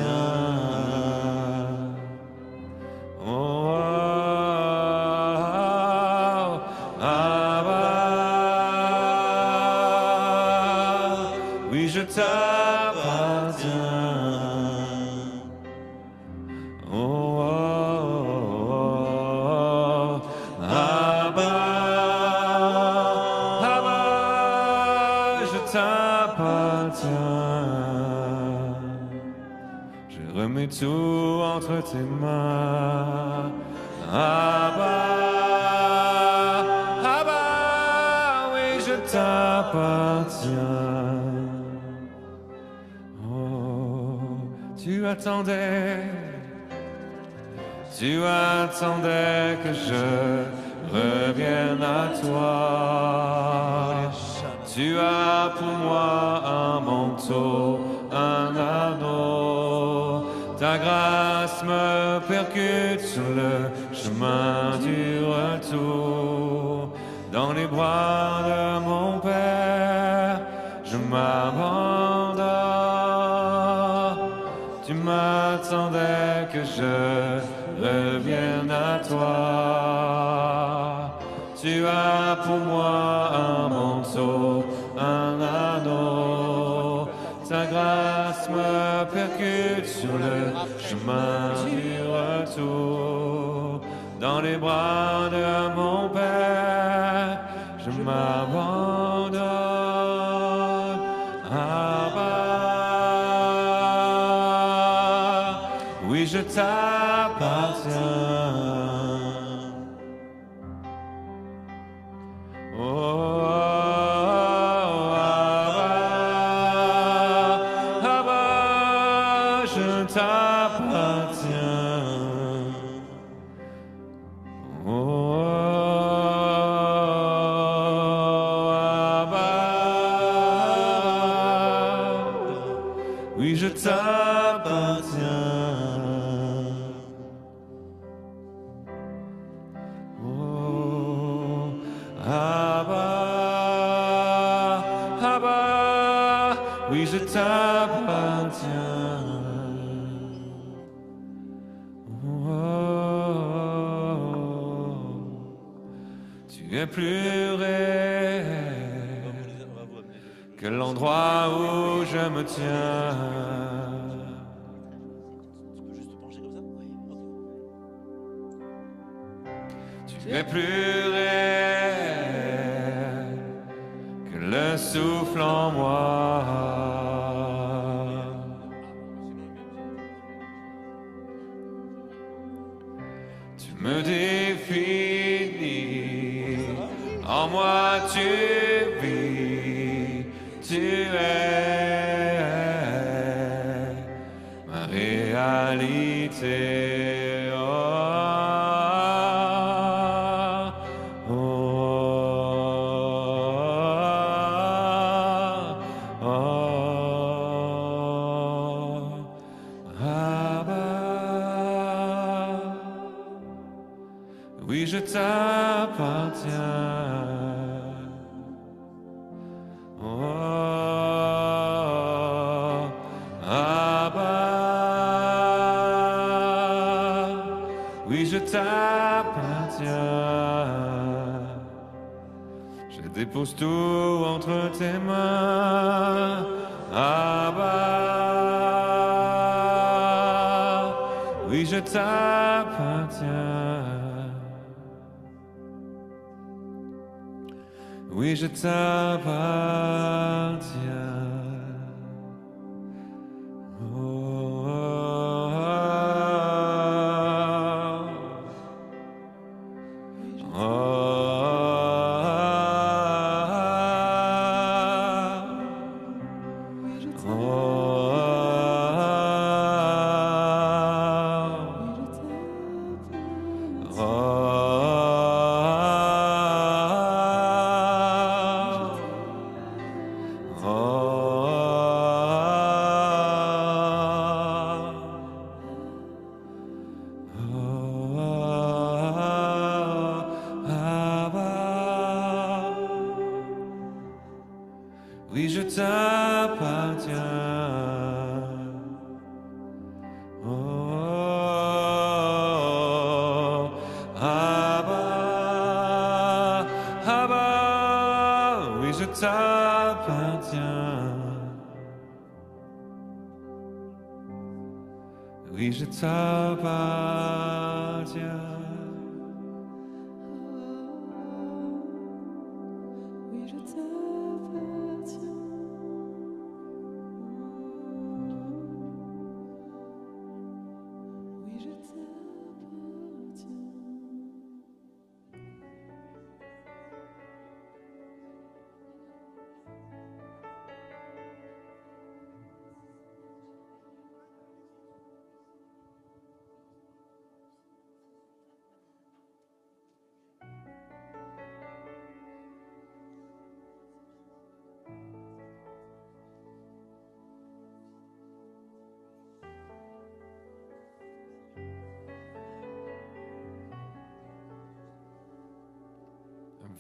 Speaker 2: Oui, je t'appartiens. Je t'appartiens. Je remets tout entre tes mains. Oui, je t'appartiens. Oh, tu attendais que je revienne à toi. Tu as pour moi un manteau, un anneau. Ta grâce me percute sur le chemin du retour. Dans les bras de mon Père, je m'abandonne. Tu m'attendais que je revienne à toi. Tu as pour moi un manteau, un anneau. Ta grâce me percute sur le chemin du retour. Dans les bras de mon Père, je m'abandonne. Abba, oui, je t'appartiens. Oh, Abba, je t'appartiens. Oh, Abba, oui, je t'appartiens. Oh, Abba, Abba, oui, je t'appartiens. Tu es plus réel que l'endroit où je me tiens. Tu es plus réel que le souffle en moi. Tu me définis, en moi tu vis, tu es ma réalité. Oh, oh, oh, oh, Abba. Oui, je t'appartiens. Oh, Abba. Oui, je t'appartiens. Je dépose tout entre tes mains. Abba. Oui, je t'appartiens. Oui, je t'appartiens. Oh, oh, oui, je t'appartiens. Oh, Abba, Abba, oui, je t'appartiens. Oui, je t'appartiens.
Speaker 4: Oui, je t'appartiens. Oui, je t'appartiens.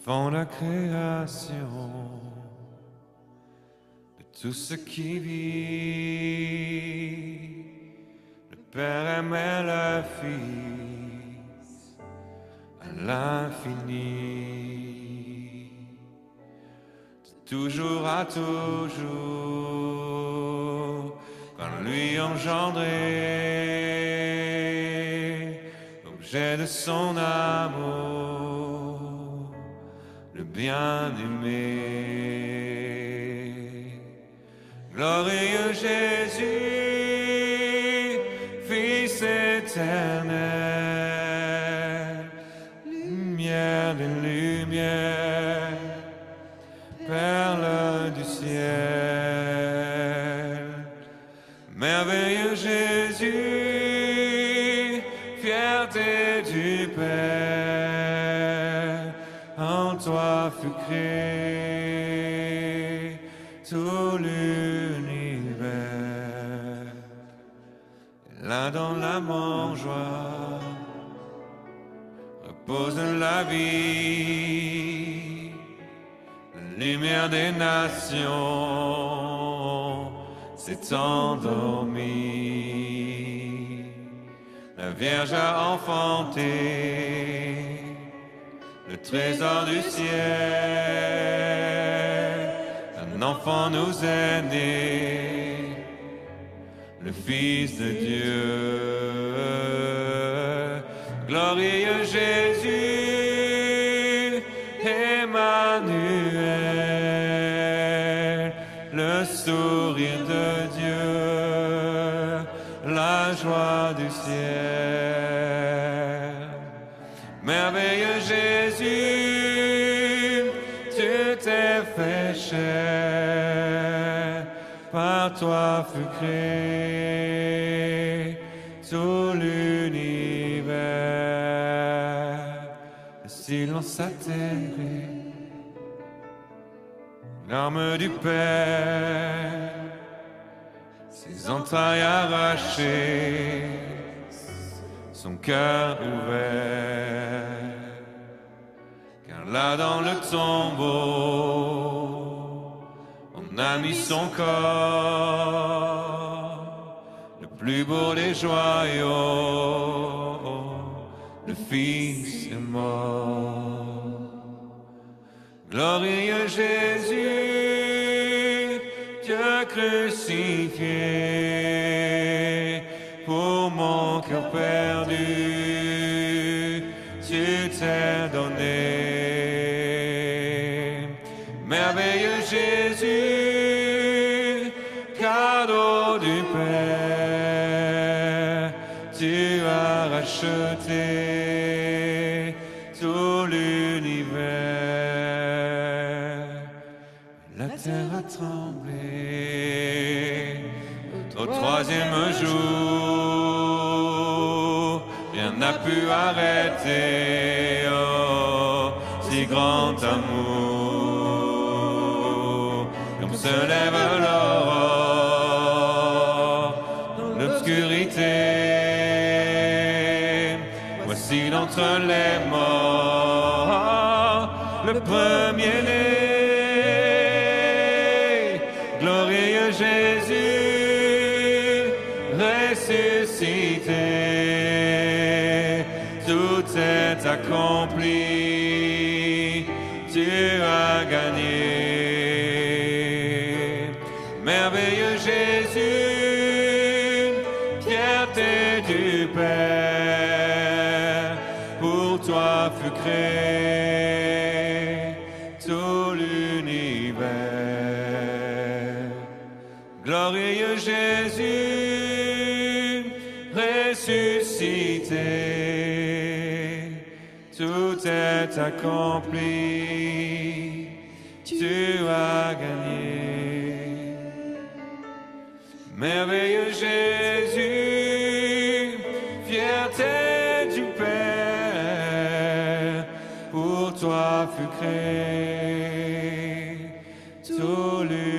Speaker 2: avant la création de tout ce qui vit. Le Père aimait le Fils à l'infini, de toujours à toujours, quand lui engendré, objet de son amour, le bien-aimé. Glorieux Jésus, Fils éternel, lumière des lumières, perle du ciel. Merveilleux Jésus, fierté du Père, en toi fut créé tout l'univers. Là dans la mangeoire repose la vie, la lumière des nations s'est endormie. La Vierge a enfanté le trésor du ciel. Un enfant nous est né, le Fils de Dieu. Glorieux Jésus, Emmanuel, le sourire de Dieu, la joie du ciel. Merveilleux Jésus, tu t'es fait chair, par toi fut créé tout l'univers. Le silence atterré, l'arme du Père, ses entrailles arrachées, son cœur ouvert. Car là dans le tombeau, on a mis son corps, le plus beau des joyaux, le Fils est mort. Glorieux Jésus, Dieu crucifié, pour mon cœur perdu, tu t'es donné. Merveilleux Jésus, cadeau du Père, tu as racheté tout l'univers. La terre a tremblé au troisième jour, rien n'a pu arrêter, oh, si grand amour. Comme se lève l'aurore dans l'obscurité, voici d'entre les morts le premier-né. Glorieux Jésus, ressuscité, tout est accompli, tu as gagné. Merveilleux Jésus, fierté du Père, pour toi fut créé tout l'univers. Glorieux Jésus, ressuscité, tout est accompli, tu as gagné. Merveilleux Jésus, fierté du Père, pour toi fut créé tout l'univers.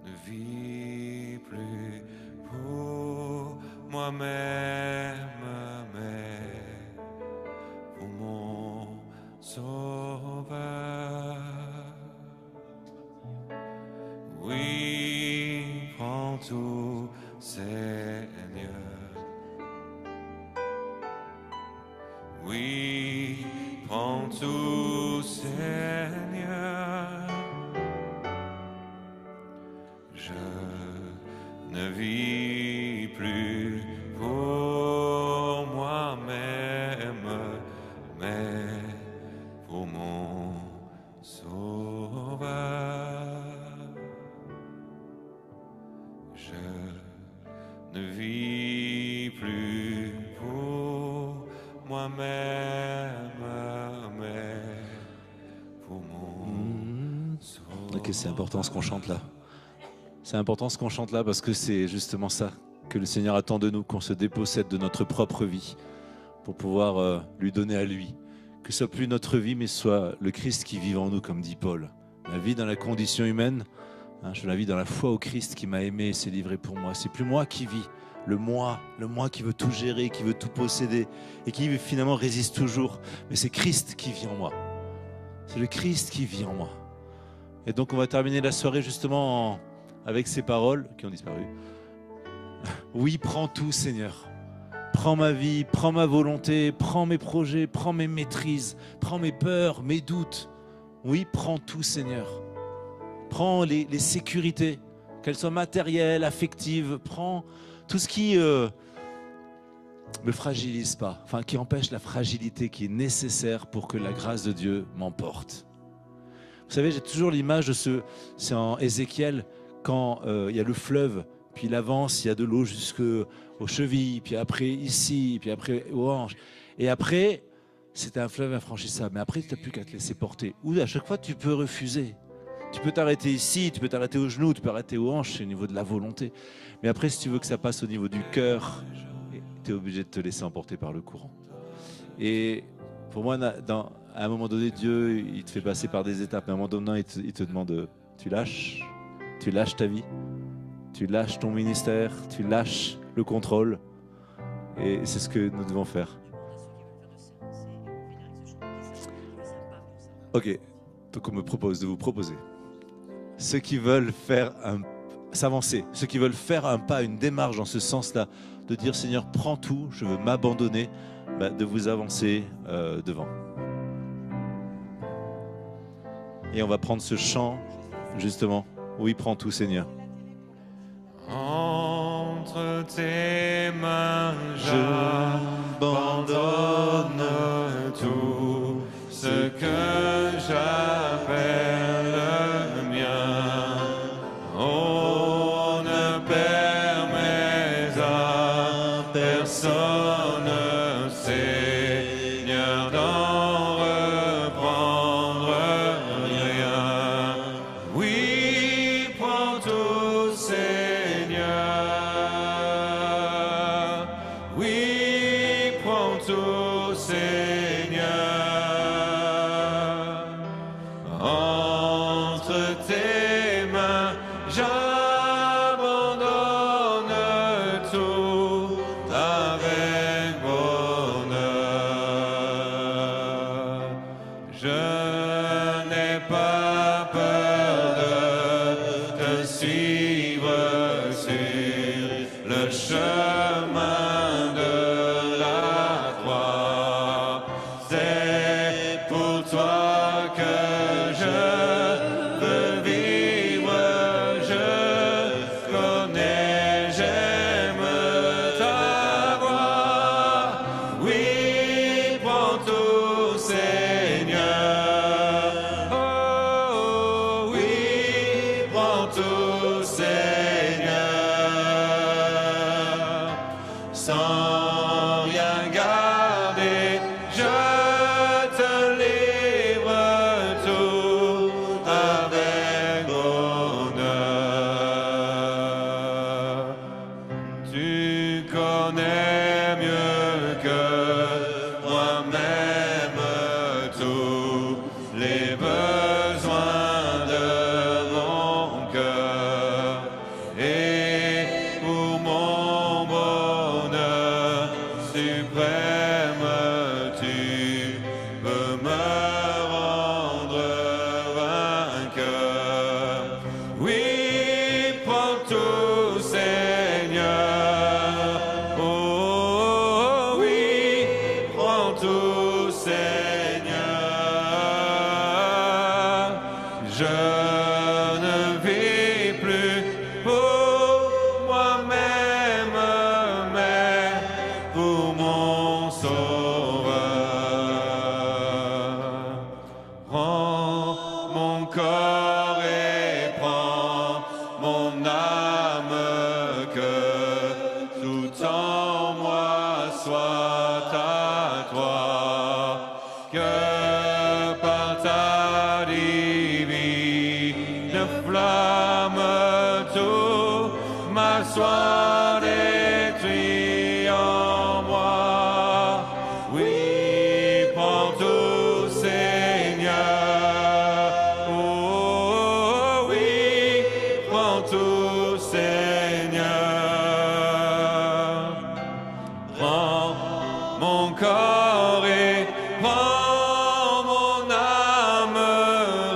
Speaker 2: ne vis plus pour moi-même, mais pour mon Sauveur. Oui, prends tout, Seigneur. Oui, prends tout, Seigneur. Je ne vis plus pour moi-même, mais pour mon Sauveur. Je ne vis plus pour moi-même, mais pour mon Sauveur.
Speaker 1: Ok, c'est important ce qu'on chante là. C'est important ce qu'on chante là parce que c'est justement ça que le Seigneur attend de nous, qu'on se dépossède de notre propre vie pour pouvoir lui donner à lui. Que ce soit plus notre vie, mais soit le Christ qui vive en nous, comme dit Paul. La vie dans la condition humaine, je la vis dans la foi au Christ qui m'a aimé et s'est livré pour moi. C'est plus moi qui vis, le moi qui veut tout gérer, qui veut tout posséder et qui finalement résiste toujours. Mais c'est Christ qui vit en moi. C'est le Christ qui vit en moi. Et donc on va terminer la soirée justement avec ces paroles qui ont disparu. Oui, prends tout, Seigneur. Prends ma vie, prends ma volonté, prends mes projets, prends mes maîtrises, prends mes peurs, mes doutes. Oui, prends tout, Seigneur. Prends les sécurités, qu'elles soient matérielles, affectives. Prends tout ce qui me fragilise pas, enfin qui empêche la fragilité qui est nécessaire pour que la grâce de Dieu m'emporte. Vous savez, j'ai toujours l'image de c'est en Ézéchiel, quand il y a le fleuve, puis il avance, il y a de l'eau jusqu'aux chevilles, puis après ici, puis après aux hanches. Et après, c'était un fleuve infranchissable. Mais après, tu n'as plus qu'à te laisser porter. Ou à chaque fois, tu peux refuser. Tu peux t'arrêter ici, tu peux t'arrêter aux genoux, tu peux t'arrêter aux hanches, c'est au niveau de la volonté. Mais après, si tu veux que ça passe au niveau du cœur, tu es obligé de te laisser emporter par le courant. Et pour moi, à un moment donné, Dieu, il te fait passer par des étapes. À un moment donné, il te demande, tu lâches ta vie, tu lâches ton ministère, tu lâches le contrôle. Et c'est ce que nous devons faire. Ok, donc on me propose de vous proposer. Ceux qui veulent s'avancer, ceux qui veulent faire un pas, une démarche dans ce sens-là, de dire Seigneur, prends tout, je veux m'abandonner, de vous avancer devant. Et on va prendre ce chant, justement. Oui, prends tout, Seigneur.
Speaker 2: Entre tes mains,
Speaker 1: J'abandonne
Speaker 2: tout ce que j'appelle le mien. Oh, ne permets à personne, Seigneur, d'en reprendre rien. Oui, prends tout, Seigneur. Oui, prends tout, Seigneur. Entre tes mains, j'abandonne tout avec bonheur. Je n'ai pas peur de te suivre sur le chemin de la croix. C'est pour toi que je veux vivre, je connais, j'aime ta voix. Oui, prends tout, Seigneur. Oh, oui, ne vis plus pour moi-même, mais pour mon Sauveur. Prends mon corps et prends mon âme, que tout en moi soit à toi, que par ta divine flamme tout ma soit détruit en moi. Oui, prends tout, Seigneur. Oh oui, prends tout, Seigneur. Prends mon corps et prends mon âme,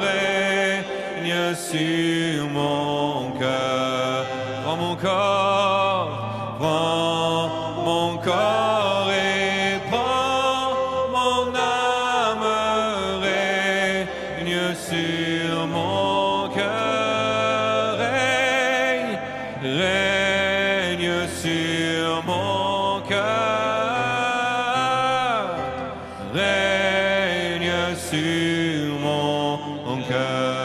Speaker 2: règne sur mon cœur. Prends mon corps, prends mon corps et prends mon âme, règne sur mon cœur. Règne sur mon cœur. Règne sur mon cœur.